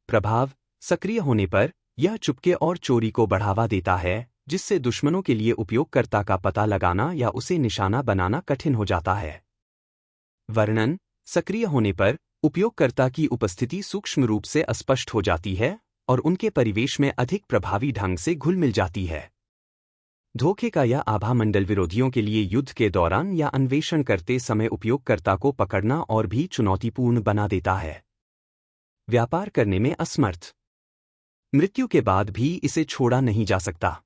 प्रभाव, सक्रिय होने पर यह चुपके और चोरी को बढ़ावा देता है, जिससे दुश्मनों के लिए उपयोगकर्ता का पता लगाना या उसे निशाना बनाना कठिन हो जाता है। वर्णन, सक्रिय होने पर उपयोगकर्ता की उपस्थिति सूक्ष्म रूप से अस्पष्ट हो जाती है और उनके परिवेश में अधिक प्रभावी ढंग से घुल मिल जाती है। धोखे का यह आभा मंडल विरोधियों के लिए युद्ध के दौरान या अन्वेषण करते समय उपयोगकर्ता को पकड़ना और भी चुनौतीपूर्ण बना देता है। व्यापार करने में असमर्थ। मृत्यु के बाद भी इसे छोड़ा नहीं जा सकता।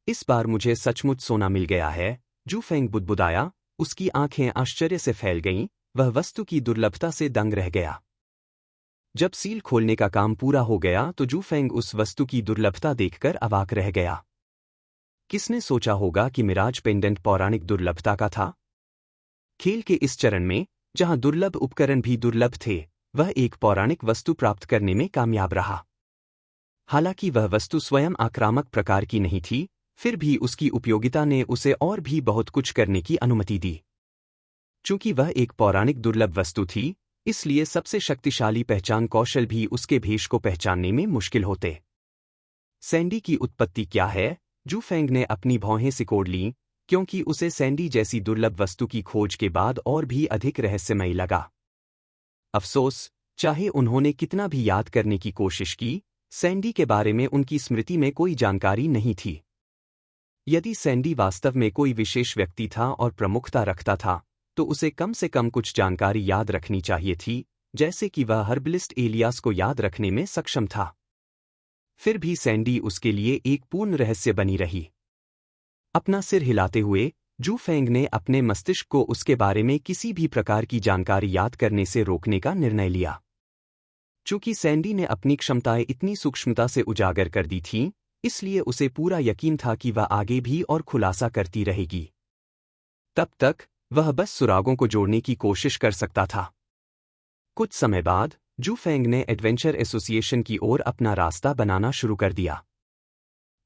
इस बार मुझे सचमुच सोना मिल गया है, जू फेंग बुदबुदाया। उसकी आंखें आश्चर्य से फैल गईं, वह वस्तु की दुर्लभता से दंग रह गया। जब सील खोलने का काम पूरा हो गया तो जू फेंग उस वस्तु की दुर्लभता देखकर अवाक रह गया। किसने सोचा होगा कि मिराज पेंडेंट पौराणिक दुर्लभता का था? खेल के इस चरण में, जहां दुर्लभ उपकरण भी दुर्लभ थे, वह एक पौराणिक वस्तु प्राप्त करने में कामयाब रहा। हालांकि वह वस्तु स्वयं आक्रामक प्रकार की नहीं थी, फिर भी उसकी उपयोगिता ने उसे और भी बहुत कुछ करने की अनुमति दी। चूंकि वह एक पौराणिक दुर्लभ वस्तु थी, इसलिए सबसे शक्तिशाली पहचान कौशल भी उसके भेष को पहचानने में मुश्किल होते। सैंडी की उत्पत्ति क्या है? जू फेंग ने अपनी भौहें सिकोड़ लीं, क्योंकि उसे सैंडी जैसी दुर्लभ वस्तु की खोज के बाद और भी अधिक रहस्यमयी लगा। अफसोस, चाहे उन्होंने कितना भी याद करने की कोशिश की, सैंडी के बारे में उनकी स्मृति में कोई जानकारी नहीं थी। यदि सैंडी वास्तव में कोई विशेष व्यक्ति था और प्रमुखता रखता था, तो उसे कम से कम कुछ जानकारी याद रखनी चाहिए थी, जैसे कि वह हर्बलिस्ट एलियास को याद रखने में सक्षम था। फिर भी सैंडी उसके लिए एक पूर्ण रहस्य बनी रही। अपना सिर हिलाते हुए जू फेंग ने अपने मस्तिष्क को उसके बारे में किसी भी प्रकार की जानकारी याद करने से रोकने का निर्णय लिया। चूंकि सैंडी ने अपनी क्षमताएं इतनी सूक्ष्मता से उजागर कर दी थीं, इसलिए उसे पूरा यकीन था कि वह आगे भी और खुलासा करती रहेगी। तब तक वह बस सुरागों को जोड़ने की कोशिश कर सकता था। कुछ समय बाद जू फेंग ने एडवेंचर एसोसिएशन की ओर अपना रास्ता बनाना शुरू कर दिया।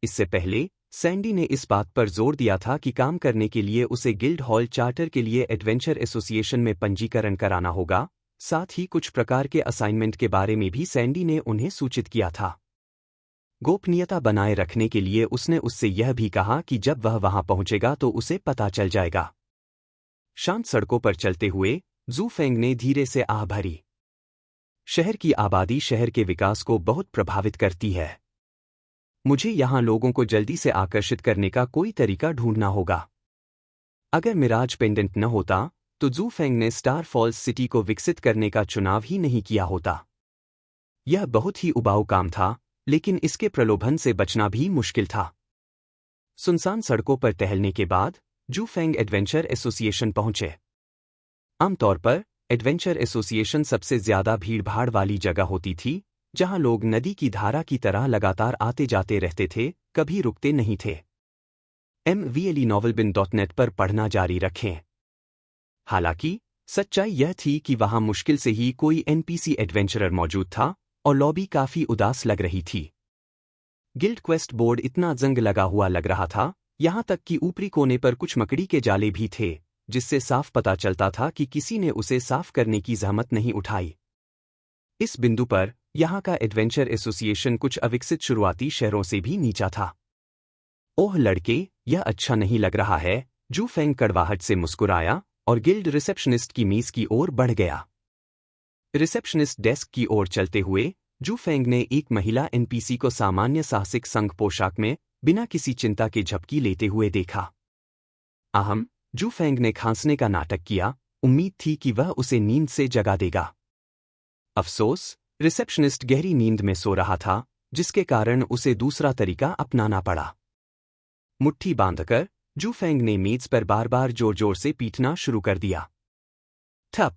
इससे पहले सैंडी ने इस बात पर जोर दिया था कि काम करने के लिए उसे गिल्ड हॉल चार्टर के लिए एडवेंचर एसोसिएशन में पंजीकरण कराना होगा। साथ ही कुछ प्रकार के असाइनमेंट के बारे में भी सैंडी ने उन्हें सूचित किया था। गोपनीयता बनाए रखने के लिए उसने उससे यह भी कहा कि जब वह वहां पहुंचेगा तो उसे पता चल जाएगा। शांत सड़कों पर चलते हुए जू फेंग ने धीरे से आह भरी। शहर की आबादी शहर के विकास को बहुत प्रभावित करती है। मुझे यहां लोगों को जल्दी से आकर्षित करने का कोई तरीका ढूंढना होगा। अगर मिराज पेंडेंट न होता, तो जू फेंग ने स्टार फॉल्स सिटी को विकसित करने का चुनाव ही नहीं किया होता। यह बहुत ही उबाऊ काम था, लेकिन इसके प्रलोभन से बचना भी मुश्किल था। सुनसान सड़कों पर टहलने के बाद जू फेंग एडवेंचर एसोसिएशन पहुंचे। आमतौर पर एडवेंचर एसोसिएशन सबसे ज्यादा भीड़भाड़ वाली जगह होती थी, जहां लोग नदी की धारा की तरह लगातार आते जाते रहते थे, कभी रुकते नहीं थे। MVLE-novelbin.net पर पढ़ना जारी रखें। हालांकि सच्चाई यह थी कि वहां मुश्किल से ही कोई NPC एडवेंचरर मौजूद था और लॉबी काफी उदास लग रही थी। गिल्ड क्वेस्ट बोर्ड इतना जंग लगा हुआ लग रहा था, यहां तक कि ऊपरी कोने पर कुछ मकड़ी के जाले भी थे, जिससे साफ पता चलता था कि किसी ने उसे साफ करने की जहमत नहीं उठाई। इस बिंदु पर यहां का एडवेंचर एसोसिएशन कुछ अविकसित शुरुआती शहरों से भी नीचा था। ओह लड़के, यह अच्छा नहीं लग रहा है, जू फेंग कड़वाहट से मुस्कुराया और गिल्ड रिसेप्शनिस्ट की मेज की ओर बढ़ गया। रिसेप्शनिस्ट डेस्क की ओर चलते हुए जू फेंग ने एक महिला एनपीसी को सामान्य साहसिक संघ पोशाक में बिना किसी चिंता के झपकी लेते हुए देखा। अहम, जू फेंग ने खांसने का नाटक किया, उम्मीद थी कि वह उसे नींद से जगा देगा। अफसोस, रिसेप्शनिस्ट गहरी नींद में सो रहा था, जिसके कारण उसे दूसरा तरीका अपनाना पड़ा। मुट्ठी बांधकर जू फेंग ने मेज पर बार बार जोर जोर से पीटना शुरू कर दिया। ठप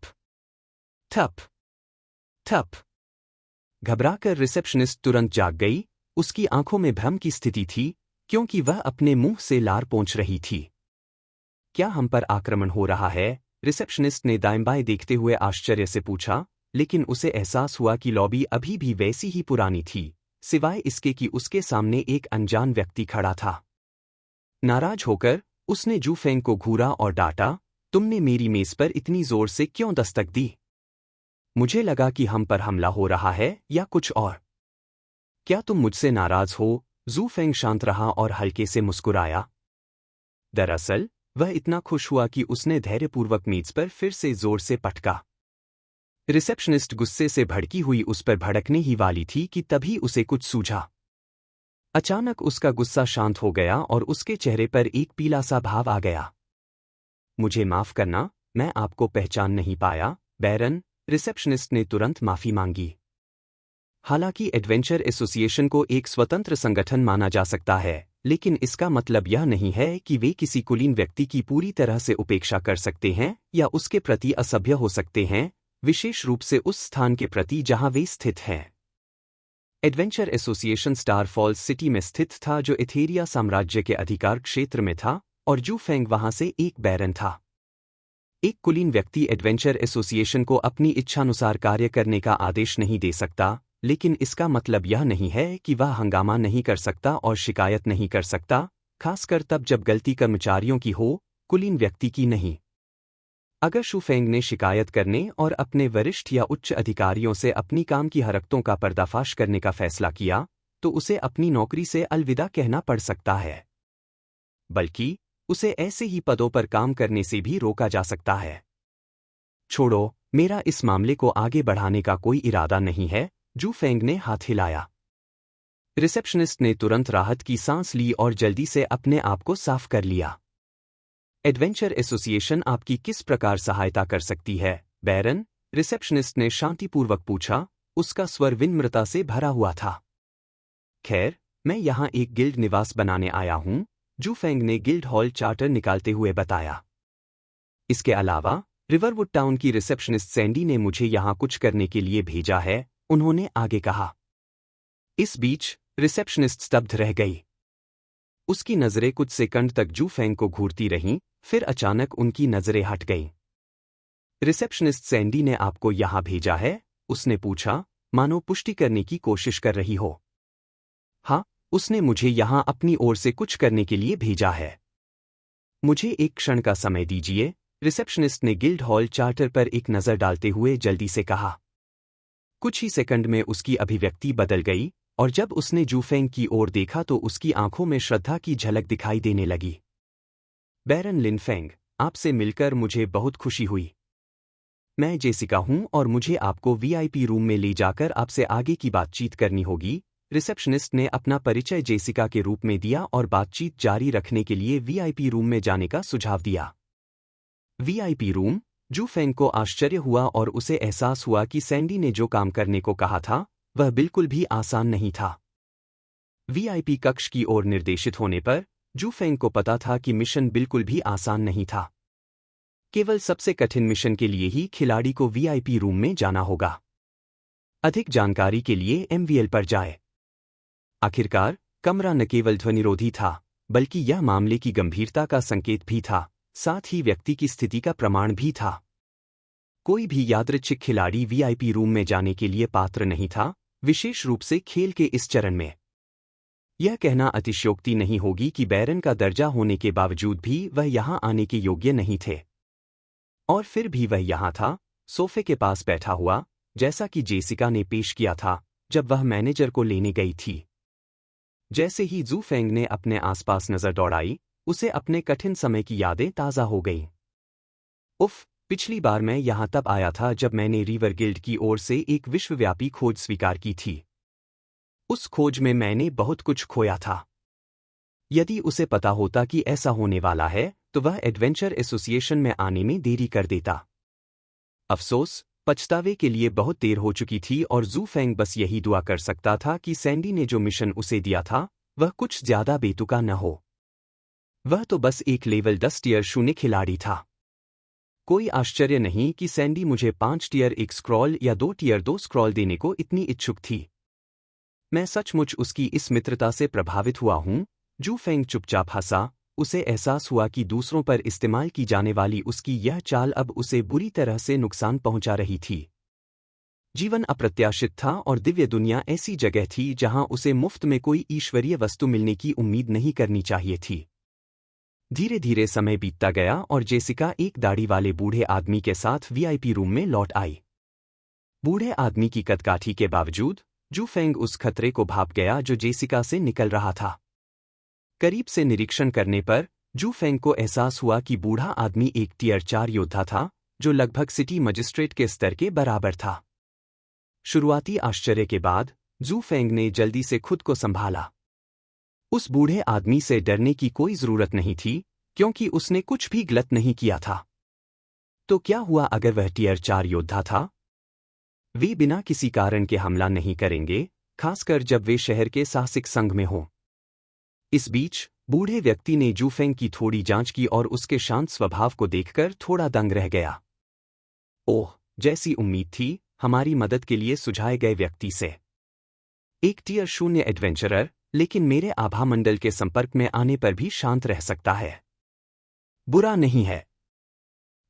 ठप ठप। घबराकर रिसेप्शनिस्ट तुरंत जाग गई। उसकी आंखों में भ्रम की स्थिति थी, क्योंकि वह अपने मुंह से लार पोंछ रही थी। क्या हम पर आक्रमण हो रहा है? रिसेप्शनिस्ट ने दाएं-बाएं देखते हुए आश्चर्य से पूछा, लेकिन उसे एहसास हुआ कि लॉबी अभी भी वैसी ही पुरानी थी, सिवाय इसके कि उसके सामने एक अनजान व्यक्ति खड़ा था। नाराज होकर उसने जू फेंग को घूरा और डांटा, तुमने मेरी मेज पर इतनी जोर से क्यों दस्तक दी? मुझे लगा कि हम पर हमला हो रहा है या कुछ और। क्या तुम मुझसे नाराज हो? जू फेंग शांत रहा और हल्के से मुस्कुराया। दरअसल वह इतना खुश हुआ कि उसने धैर्यपूर्वक मेज पर फिर से जोर से पटका। रिसेप्शनिस्ट गुस्से से भड़की हुई उस पर भड़कने ही वाली थी कि तभी उसे कुछ सूझा। अचानक उसका गुस्सा शांत हो गया और उसके चेहरे पर एक पीला सा भाव आ गया। मुझे माफ करना, मैं आपको पहचान नहीं पाया, बैरन। रिसेप्शनिस्ट ने तुरंत माफी मांगी। हालांकि एडवेंचर एसोसिएशन को एक स्वतंत्र संगठन माना जा सकता है, लेकिन इसका मतलब यह नहीं है कि वे किसी कुलीन व्यक्ति की पूरी तरह से उपेक्षा कर सकते हैं या उसके प्रति असभ्य हो सकते हैं, विशेष रूप से उस स्थान के प्रति जहां वे स्थित हैं। Adventure association star falls city में स्थित था, जो एथेरिया साम्राज्य के अधिकार क्षेत्र में था, और जू फेंग वहां से एक बैरन था। एक कुलीन व्यक्ति एडवेंचर एसोसिएशन को अपनी इच्छानुसार कार्य करने का आदेश नहीं दे सकता, लेकिन इसका मतलब यह नहीं है कि वह हंगामा नहीं कर सकता और शिकायत नहीं कर सकता, खासकर तब जब गलती कर्मचारियों की हो, कुलीन व्यक्ति की नहीं। अगर शू फेंग ने शिकायत करने और अपने वरिष्ठ या उच्च अधिकारियों से अपनी काम की हरकतों का पर्दाफाश करने का फैसला किया, तो उसे अपनी नौकरी से अलविदा कहना पड़ सकता है। बल्कि उसे ऐसे ही पदों पर काम करने से भी रोका जा सकता है। छोड़ो, मेरा इस मामले को आगे बढ़ाने का कोई इरादा नहीं है, जू फेंग ने हाथ हिलाया। रिसेप्शनिस्ट ने तुरंत राहत की सांस ली और जल्दी से अपने आप को साफ कर लिया। एडवेंचर एसोसिएशन आपकी किस प्रकार सहायता कर सकती है, बैरन? रिसेप्शनिस्ट ने शांतिपूर्वक पूछा, उसका स्वर विनम्रता से भरा हुआ था। खैर, मैं यहां एक गिल्ड निवास बनाने आया हूं, जू फेंग ने गिल्ड हॉल चार्टर निकालते हुए बताया। इसके अलावा रिवरवुड टाउन की रिसेप्शनिस्ट सैंडी ने मुझे यहां कुछ करने के लिए भेजा है, उन्होंने आगे कहा। इस बीच रिसेप्शनिस्ट स्तब्ध रह गई। उसकी नजरें कुछ सेकंड तक जू फेंग को घूरती रहीं, फिर अचानक उनकी नजरें हट गईं। रिसेप्शनिस्ट सैंडी ने आपको यहां भेजा है? उसने पूछा, मानो पुष्टि करने की कोशिश कर रही हो। हाँ, उसने मुझे यहां अपनी ओर से कुछ करने के लिए भेजा है। मुझे एक क्षण का समय दीजिए, रिसेप्शनिस्ट ने गिल्ड हॉल चार्टर पर एक नजर डालते हुए जल्दी से कहा। कुछ ही सेकंड में उसकी अभिव्यक्ति बदल गई, और जब उसने जू फेंग की ओर देखा तो उसकी आंखों में श्रद्धा की झलक दिखाई देने लगी। बैरन लिन फेंग, आपसे मिलकर मुझे बहुत खुशी हुई। मैं जेसिका हूं और मुझे आपको वीआईपी रूम में ले जाकर आपसे आगे की बातचीत करनी होगी। रिसेप्शनिस्ट ने अपना परिचय जेसिका के रूप में दिया और बातचीत जारी रखने के लिए वीआईपी रूम में जाने का सुझाव दिया। VIP room? जू फेंग को आश्चर्य हुआ और उसे एहसास हुआ कि सैंडी ने जो काम करने को कहा था, वह बिल्कुल भी आसान नहीं था। वीआईपी कक्ष की ओर निर्देशित होने पर जू फेंग को पता था कि मिशन बिल्कुल भी आसान नहीं था। केवल सबसे कठिन मिशन के लिए ही खिलाड़ी को वीआईपी रूम में जाना होगा। अधिक जानकारी के लिए एमवीएल पर जाए। आखिरकार, कमरा न केवल ध्वनिरोधी था, बल्कि यह मामले की गंभीरता का संकेत भी था, साथ ही व्यक्ति की स्थिति का प्रमाण भी था। कोई भी यादृच्छिक खिलाड़ी वीआईपी रूम में जाने के लिए पात्र नहीं था, विशेष रूप से खेल के इस चरण में। यह कहना अतिशयोक्ति नहीं होगी कि बैरन का दर्जा होने के बावजूद भी वह यहां आने के योग्य नहीं थे। और फिर भी वह यहां था, सोफे के पास बैठा हुआ, जैसा कि जेसिका ने पेश किया था जब वह मैनेजर को लेने गई थी। जैसे ही जू फेंग ने अपने आसपास नजर दौड़ाई, उसे अपने कठिन समय की यादें ताज़ा हो गईं। उफ, पिछली बार मैं यहाँ तब आया था जब मैंने रिवर गिल्ड की ओर से एक विश्वव्यापी खोज स्वीकार की थी। उस खोज में मैंने बहुत कुछ खोया था। यदि उसे पता होता कि ऐसा होने वाला है तो वह एडवेंचर एसोसिएशन में आने में देरी कर देता। अफसोस, पछतावे के लिए बहुत देर हो चुकी थी और जू फेंग बस यही दुआ कर सकता था कि सैंडी ने जो मिशन उसे दिया था वह कुछ ज्यादा बेतुका न हो। वह तो बस एक लेवल 10 टियर 0 खिलाड़ी था। कोई आश्चर्य नहीं कि सैंडी मुझे 5 टियर 1 स्क्रॉल या 2 टियर 2 स्क्रॉल देने को इतनी इच्छुक थी। मैं सचमुच उसकी इस मित्रता से प्रभावित हुआ हूं। जू फेंग चुपचाप हंसा। उसे एहसास हुआ कि दूसरों पर इस्तेमाल की जाने वाली उसकी यह चाल अब उसे बुरी तरह से नुकसान पहुंचा रही थी। जीवन अप्रत्याशित था और दिव्य दुनिया ऐसी जगह थी जहां उसे मुफ्त में कोई ईश्वरीय वस्तु मिलने की उम्मीद नहीं करनी चाहिए थी। धीरे धीरे समय बीतता गया और जेसिका एक दाढ़ी वाले बूढ़े आदमी के साथ वीआईपी रूम में लौट आई। बूढ़े आदमी की कदकाठी के बावजूद जू फेंग उस खतरे को भाप गया जो जेसिका से निकल रहा था। करीब से निरीक्षण करने पर जू फेंग को एहसास हुआ कि बूढ़ा आदमी एक टियर 4 योद्धा था जो लगभग सिटी मजिस्ट्रेट के स्तर के बराबर था। शुरुआती आश्चर्य के बाद जू फेंग ने जल्दी से खुद को संभाला। उस बूढ़े आदमी से डरने की कोई जरूरत नहीं थी क्योंकि उसने कुछ भी गलत नहीं किया था। तो क्या हुआ अगर वह टियर 4 योद्धा था? वे बिना किसी कारण के हमला नहीं करेंगे, खासकर जब वे शहर के साहसिक संघ में हों। इस बीच बूढ़े व्यक्ति ने जू फेंग की थोड़ी जांच की और उसके शांत स्वभाव को देखकर थोड़ा दंग रह गया। ओह, जैसी उम्मीद थी, हमारी मदद के लिए सुझाए गए व्यक्ति से। एक टियर 0 एडवेंचरर, लेकिन मेरे आभा मंडल के संपर्क में आने पर भी शांत रह सकता है। बुरा नहीं है।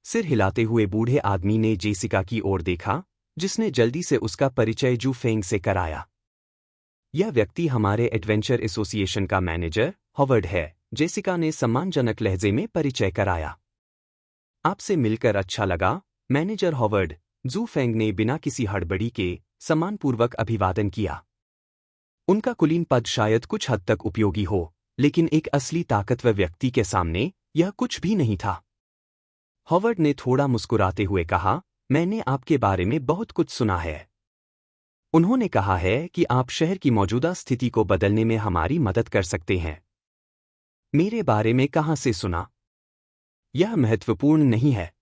सिर हिलाते हुए बूढ़े आदमी ने जेसिका की ओर देखा, जिसने जल्दी से उसका परिचय जू फेंग से कराया। यह व्यक्ति हमारे एडवेंचर एसोसिएशन का मैनेजर हॉवर्ड है, जेसिका ने सम्मानजनक लहजे में परिचय कराया। आपसे मिलकर अच्छा लगा, मैनेजर हॉवर्ड, जू फेंग ने बिना किसी हड़बड़ी के सम्मानपूर्वक अभिवादन किया। उनका कुलीन पद शायद कुछ हद तक उपयोगी हो, लेकिन एक असली ताकतवर व्यक्ति के सामने यह कुछ भी नहीं था। हॉवर्ड ने थोड़ा मुस्कुराते हुए कहा, मैंने आपके बारे में बहुत कुछ सुना है। उन्होंने कहा है कि आप शहर की मौजूदा स्थिति को बदलने में हमारी मदद कर सकते हैं। मेरे बारे में कहां से सुना? यह महत्वपूर्ण नहीं है।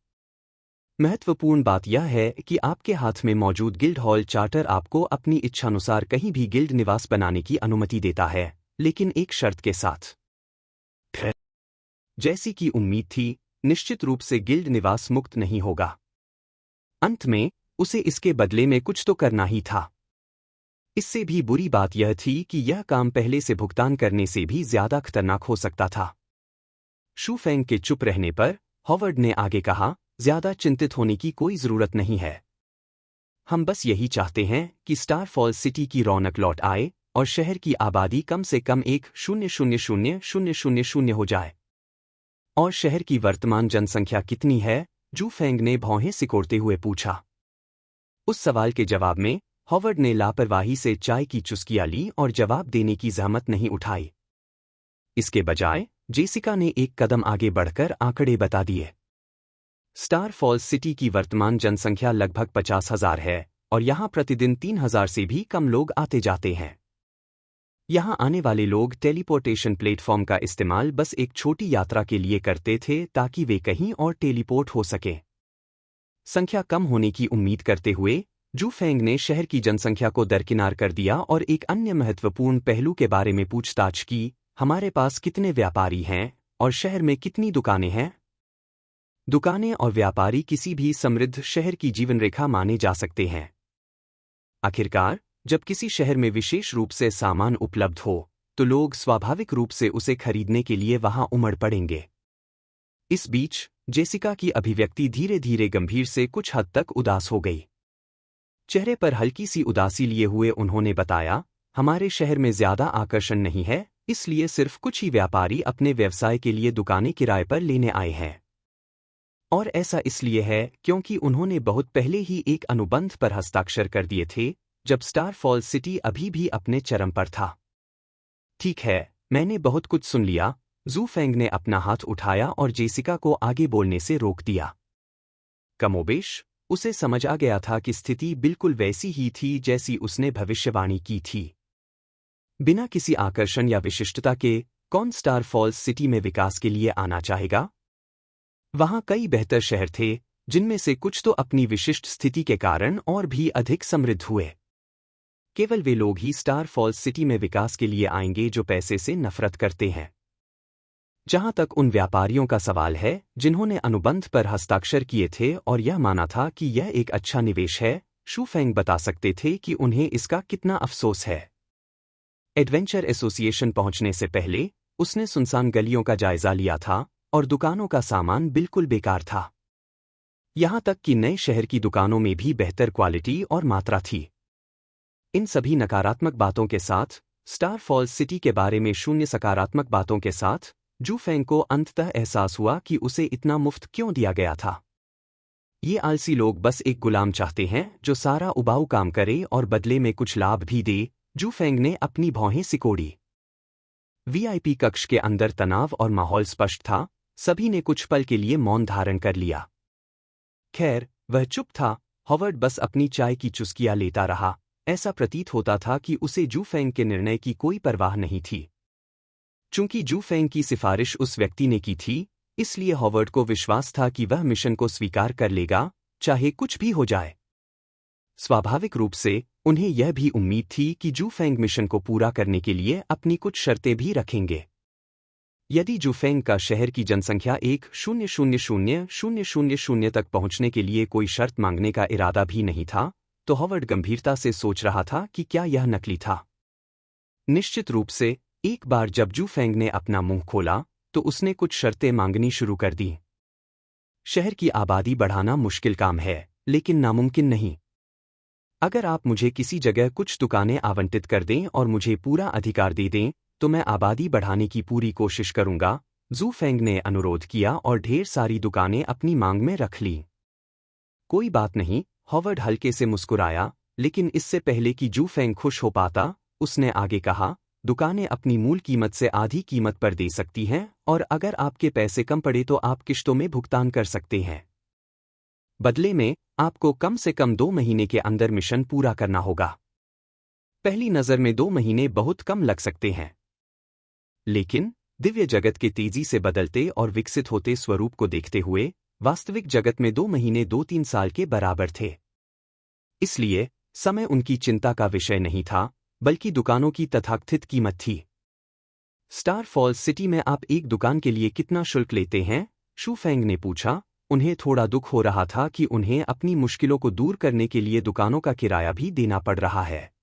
महत्वपूर्ण बात यह है कि आपके हाथ में मौजूद गिल्ड हॉल चार्टर आपको अपनी इच्छानुसार कहीं भी गिल्ड निवास बनाने की अनुमति देता है, लेकिन एक शर्त के साथ। जैसी कि उम्मीद थी, निश्चित रूप से गिल्ड निवास मुक्त नहीं होगा। अंत में उसे इसके बदले में कुछ तो करना ही था। इससे भी बुरी बात यह थी कि यह काम पहले से भुगतान करने से भी ज्यादा खतरनाक हो सकता था। शू फेंग के चुप रहने पर हॉवर्ड ने आगे कहा, ज्यादा चिंतित होने की कोई जरूरत नहीं है। हम बस यही चाहते हैं कि स्टार फॉल्स सिटी की रौनक लौट आए और शहर की आबादी कम से कम 1,000,000 हो जाए। और शहर की वर्तमान जनसंख्या कितनी है? जू फेंग ने भौहें सिकोड़ते हुए पूछा। उस सवाल के जवाब में हॉवर्ड ने लापरवाही से चाय की चुस्कियां ली और जवाब देने की जहमत नहीं उठाई। इसके बजाय जेसिका ने एक कदम आगे बढ़कर आंकड़े बता दिए। स्टार फॉल्स सिटी की वर्तमान जनसंख्या लगभग 50,000 है और यहां प्रतिदिन 3,000 से भी कम लोग आते जाते हैं। यहां आने वाले लोग टेलीपोर्टेशन प्लेटफॉर्म का इस्तेमाल बस एक छोटी यात्रा के लिए करते थे ताकि वे कहीं और टेलीपोर्ट हो सके। संख्या कम होने की उम्मीद करते हुए जू फेंग ने शहर की जनसंख्या को दरकिनार कर दिया और एक अन्य महत्वपूर्ण पहलू के बारे में पूछताछ की, हमारे पास कितने व्यापारी हैं और शहर में कितनी दुकानें हैं? दुकानें और व्यापारी किसी भी समृद्ध शहर की जीवनरेखा माने जा सकते हैं। आखिरकार, जब किसी शहर में विशेष रूप से सामान उपलब्ध हो, तो लोग स्वाभाविक रूप से उसे खरीदने के लिए वहां उमड़ पड़ेंगे। इस बीच जेसिका की अभिव्यक्ति धीरे धीरे गंभीर से कुछ हद तक उदास हो गई। चेहरे पर हल्की सी उदासी लिए हुए उन्होंने बताया, हमारे शहर में ज्यादा आकर्षण नहीं है, इसलिए सिर्फ कुछ ही व्यापारी अपने व्यवसाय के लिए दुकानें किराए पर लेने आए हैं। और ऐसा इसलिए है क्योंकि उन्होंने बहुत पहले ही एक अनुबंध पर हस्ताक्षर कर दिए थे, जब स्टार फॉल्स सिटी अभी भी अपने चरम पर था। ठीक है, मैंने बहुत कुछ सुन लिया। जू फेंग ने अपना हाथ उठाया और जेसिका को आगे बोलने से रोक दिया। कमोबेश उसे समझ आ गया था कि स्थिति बिल्कुल वैसी ही थी जैसी उसने भविष्यवाणी की थी। बिना किसी आकर्षण या विशिष्टता के कौन स्टार फॉल्स सिटी में विकास के लिए आना चाहेगा? वहां कई बेहतर शहर थे, जिनमें से कुछ तो अपनी विशिष्ट स्थिति के कारण और भी अधिक समृद्ध हुए। केवल वे लोग ही स्टार फॉल्स सिटी में विकास के लिए आएंगे जो पैसे से नफरत करते हैं। जहां तक उन व्यापारियों का सवाल है जिन्होंने अनुबंध पर हस्ताक्षर किए थे और यह माना था कि यह एक अच्छा निवेश है, शू फेंग बता सकते थे कि उन्हें इसका कितना अफसोस है। एडवेंचर एसोसिएशन पहुंचने से पहले उसने सुनसान गलियों का जायजा लिया था और दुकानों का सामान बिल्कुल बेकार था। यहां तक कि नए शहर की दुकानों में भी बेहतर क्वालिटी और मात्रा थी। इन सभी नकारात्मक बातों के साथ स्टार फॉल्स सिटी के बारे में शून्य सकारात्मक बातों के साथ जू फेंग को अंततः एहसास हुआ कि उसे इतना मुफ्त क्यों दिया गया था। ये आलसी लोग बस एक गुलाम चाहते हैं जो सारा उबाऊ काम करे और बदले में कुछ लाभ भी दे। जू फेंग ने अपनी भौहें सिकोड़ी। वीआईपी कक्ष के अंदर तनाव और माहौल स्पष्ट था। सभी ने कुछ पल के लिए मौन धारण कर लिया। खैर, वह चुप था। हॉवर्ड बस अपनी चाय की चुस्कियां लेता रहा। ऐसा प्रतीत होता था कि उसे जू फेंग के निर्णय की कोई परवाह नहीं थी। चूंकि जू फेंग की सिफारिश उस व्यक्ति ने की थी, इसलिए हॉवर्ड को विश्वास था कि वह मिशन को स्वीकार कर लेगा, चाहे कुछ भी हो जाए। स्वाभाविक रूप से उन्हें यह भी उम्मीद थी कि जू फेंग मिशन को पूरा करने के लिए अपनी कुछ शर्तें भी रखेंगे। यदि जू फेंग का शहर की जनसंख्या 1,000,000 तक पहुंचने के लिए कोई शर्त मांगने का इरादा भी नहीं था, तो हॉवर्ड गंभीरता से सोच रहा था कि क्या यह नकली था। निश्चित रूप से एक बार जब जू फेंग ने अपना मुंह खोला तो उसने कुछ शर्तें मांगनी शुरू कर दी। शहर की आबादी बढ़ाना मुश्किल काम है, लेकिन नामुमकिन नहीं। अगर आप मुझे किसी जगह कुछ दुकानें आवंटित कर दें और मुझे पूरा अधिकार दे दें, तो मैं आबादी बढ़ाने की पूरी कोशिश करूंगा, जू फेंग ने अनुरोध किया और ढेर सारी दुकानें अपनी मांग में रख लीं। कोई बात नहीं, हॉवर्ड हल्के से मुस्कुराया, लेकिन इससे पहले कि जू फेंग खुश हो पाता, उसने आगे कहा, दुकानें अपनी मूल कीमत से आधी कीमत पर दे सकती हैं और अगर आपके पैसे कम पड़े तो आप किश्तों में भुगतान कर सकते हैं। बदले में आपको कम से कम 2 महीने के अंदर मिशन पूरा करना होगा। पहली नज़र में 2 महीने बहुत कम लग सकते हैं, लेकिन दिव्य जगत के तेजी से बदलते और विकसित होते स्वरूप को देखते हुए वास्तविक जगत में 2 महीने 2-3 साल के बराबर थे। इसलिए समय उनकी चिंता का विषय नहीं था, बल्कि दुकानों की तथाकथित कीमत थी। स्टार फॉल्स सिटी में आप एक दुकान के लिए कितना शुल्क लेते हैं? शू फेंग ने पूछा। उन्हें थोड़ा दुख हो रहा था कि उन्हें अपनी मुश्किलों को दूर करने के लिए दुकानों का किराया भी देना पड़ रहा है।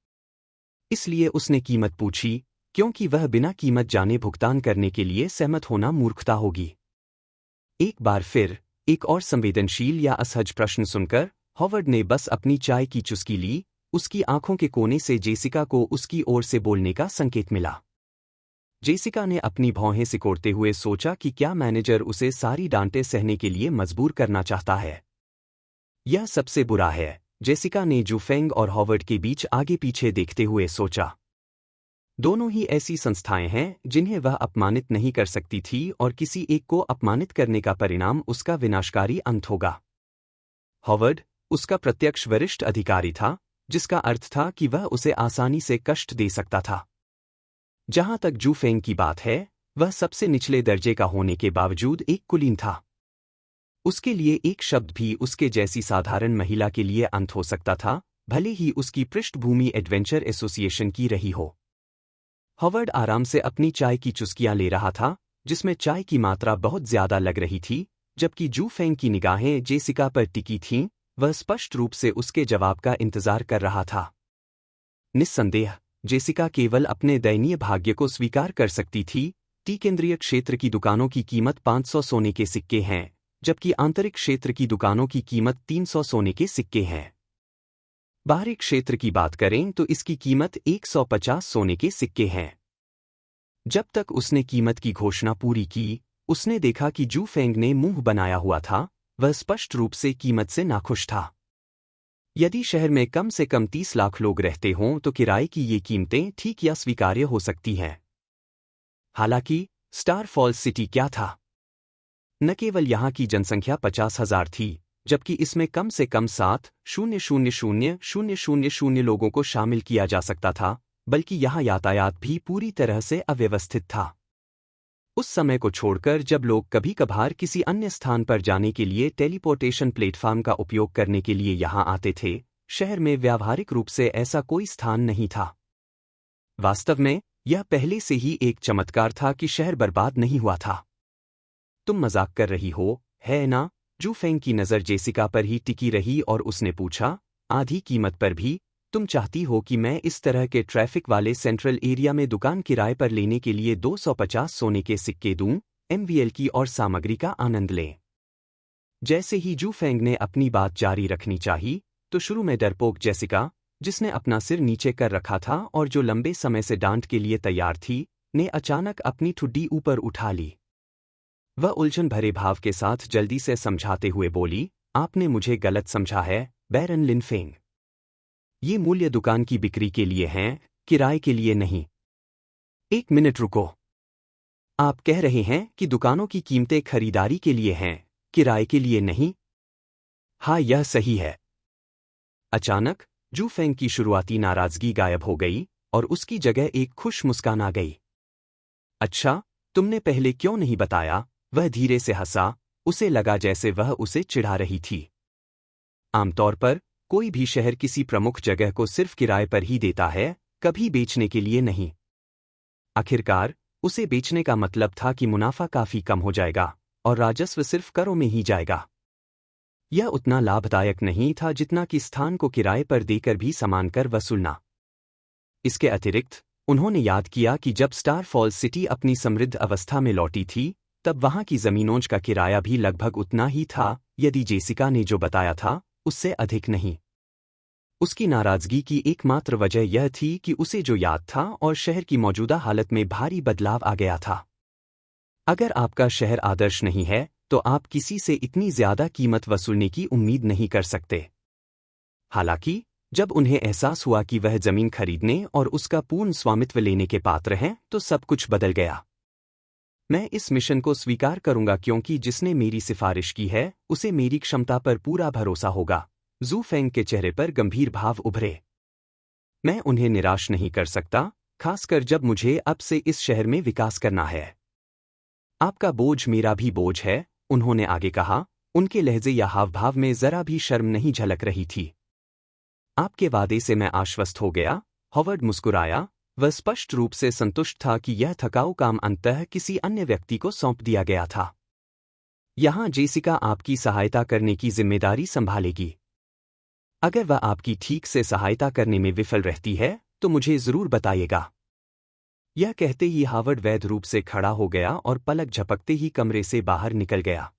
इसलिए उसने कीमत पूछी, क्योंकि वह बिना कीमत जाने भुगतान करने के लिए सहमत होना मूर्खता होगी। एक बार फिर एक और संवेदनशील या असहज प्रश्न सुनकर हॉवर्ड ने बस अपनी चाय की चुस्की ली। उसकी आंखों के कोने से जेसिका को उसकी ओर से बोलने का संकेत मिला। जेसिका ने अपनी भौहें सिकोड़ते हुए सोचा कि क्या मैनेजर उसे सारी डांटें सहने के लिए मजबूर करना चाहता है। यह सबसे बुरा है, जेसिका ने जू फेंग और हॉवर्ड के बीच आगे पीछे देखते हुए सोचा। दोनों ही ऐसी संस्थाएं हैं जिन्हें वह अपमानित नहीं कर सकती थी और किसी एक को अपमानित करने का परिणाम उसका विनाशकारी अंत होगा। हॉवर्ड उसका प्रत्यक्ष वरिष्ठ अधिकारी था, जिसका अर्थ था कि वह उसे आसानी से कष्ट दे सकता था। जहां तक जू फेंग की बात है, वह सबसे निचले दर्जे का होने के बावजूद एक कुलीन था। उसके लिए एक शब्द भी उसके जैसी साधारण महिला के लिए अंत हो सकता था, भले ही उसकी पृष्ठभूमि एडवेंचर एसोसिएशन की रही हो। हॉवर्ड आराम से अपनी चाय की चुस्कियां ले रहा था, जिसमें चाय की मात्रा बहुत ज्यादा लग रही थी, जबकि जू फेंग की निगाहें जेसिका पर टिकी थीं। वह स्पष्ट रूप से उसके जवाब का इंतजार कर रहा था। निस्संदेह जेसिका केवल अपने दयनीय भाग्य को स्वीकार कर सकती थी। टी केंद्रीय क्षेत्र की दुकानों की कीमत 500 सोने के सिक्के हैं, जबकि आंतरिक क्षेत्र की दुकानों की कीमत 300 सोने के सिक्के हैं। बाहरी क्षेत्र की बात करें तो इसकी कीमत 150 सोने के सिक्के हैं। जब तक उसने कीमत की घोषणा पूरी की, उसने देखा कि जू फेंग ने मुंह बनाया हुआ था। वह स्पष्ट रूप से कीमत से नाखुश था। यदि शहर में कम से कम 30 लाख लोग रहते हों तो किराए की ये कीमतें ठीक या स्वीकार्य हो सकती हैं। हालांकि स्टार फॉल्स सिटी क्या था? न केवल यहां की जनसंख्या 50,000 थी, जबकि इसमें कम से कम 7,000,000 लोगों को शामिल किया जा सकता था, बल्कि यहाँ यातायात भी पूरी तरह से अव्यवस्थित था। उस समय को छोड़कर जब लोग कभी कभार किसी अन्य स्थान पर जाने के लिए टेलीपोर्टेशन प्लेटफॉर्म का उपयोग करने के लिए यहाँ आते थे, शहर में व्यावहारिक रूप से ऐसा कोई स्थान नहीं था। वास्तव में यह पहले से ही एक चमत्कार था कि शहर बर्बाद नहीं हुआ था। तुम मजाक कर रही हो, है ना? जू फेंग की नज़र जेसिका पर ही टिकी रही और उसने पूछा, आधी कीमत पर भी? तुम चाहती हो कि मैं इस तरह के ट्रैफिक वाले सेंट्रल एरिया में दुकान किराए पर लेने के लिए 250 सोने के सिक्के दूं, एमवीएल की और सामग्री का आनंद लें? जैसे ही जू फेंग ने अपनी बात जारी रखनी चाही, तो शुरू में डरपोक जेसिका, जिसने अपना सिर नीचे कर रखा था और जो लंबे समय से डांट के लिए तैयार थी, ने अचानक अपनी ठुड्डी ऊपर उठा ली। वह उलझन भरे भाव के साथ जल्दी से समझाते हुए बोली, आपने मुझे गलत समझा है, बैरन लिन फेंग। ये मूल्य दुकान की बिक्री के लिए हैं, किराए के लिए नहीं। एक मिनट रुको। आप कह रहे हैं कि दुकानों की कीमतें खरीदारी के लिए हैं, किराए के लिए नहीं? हाँ, यह सही है। अचानक जू फेंग की शुरुआती नाराजगी गायब हो गई और उसकी जगह एक खुश मुस्कान आ गई। अच्छा, तुमने पहले क्यों नहीं बताया? वह धीरे से हंसा, उसे लगा जैसे वह उसे चिढ़ा रही थी। आमतौर पर कोई भी शहर किसी प्रमुख जगह को सिर्फ किराए पर ही देता है, कभी बेचने के लिए नहीं। आखिरकार उसे बेचने का मतलब था कि मुनाफा काफी कम हो जाएगा और राजस्व सिर्फ करों में ही जाएगा। यह उतना लाभदायक नहीं था जितना कि स्थान को किराए पर देकर भी सामान कर वसूलना। इसके अतिरिक्त उन्होंने याद किया कि जब स्टार फॉल्स सिटी अपनी समृद्ध अवस्था में लौटी थी, तब वहां की जमीनों का किराया भी लगभग उतना ही था, यदि जेसिका ने जो बताया था उससे अधिक नहीं। उसकी नाराजगी की एकमात्र वजह यह थी कि उसे जो याद था और शहर की मौजूदा हालत में भारी बदलाव आ गया था। अगर आपका शहर आदर्श नहीं है, तो आप किसी से इतनी ज्यादा कीमत वसूलने की उम्मीद नहीं कर सकते। हालांकि जब उन्हें एहसास हुआ कि वह जमीन खरीदने और उसका पूर्ण स्वामित्व लेने के पात्र हैं, तो सब कुछ बदल गया। मैं इस मिशन को स्वीकार करूंगा क्योंकि जिसने मेरी सिफारिश की है, उसे मेरी क्षमता पर पूरा भरोसा होगा। जू फेंग के चेहरे पर गंभीर भाव उभरे। मैं उन्हें निराश नहीं कर सकता, खासकर जब मुझे अब से इस शहर में विकास करना है। आपका बोझ मेरा भी बोझ है, उन्होंने आगे कहा, उनके लहजे या हावभाव में जरा भी शर्म नहीं झलक रही थी। आपके वादे से मैं आश्वस्त हो गया, हॉवर्ड मुस्कुराया। वह स्पष्ट रूप से संतुष्ट था कि यह थकाऊ काम अंततः किसी अन्य व्यक्ति को सौंप दिया गया था। यहाँ जेसिका आपकी सहायता करने की जिम्मेदारी संभालेगी। अगर वह आपकी ठीक से सहायता करने में विफल रहती है, तो मुझे जरूर बताइएगा। यह कहते ही हॉवर्ड वैध रूप से खड़ा हो गया और पलक झपकते ही कमरे से बाहर निकल गया।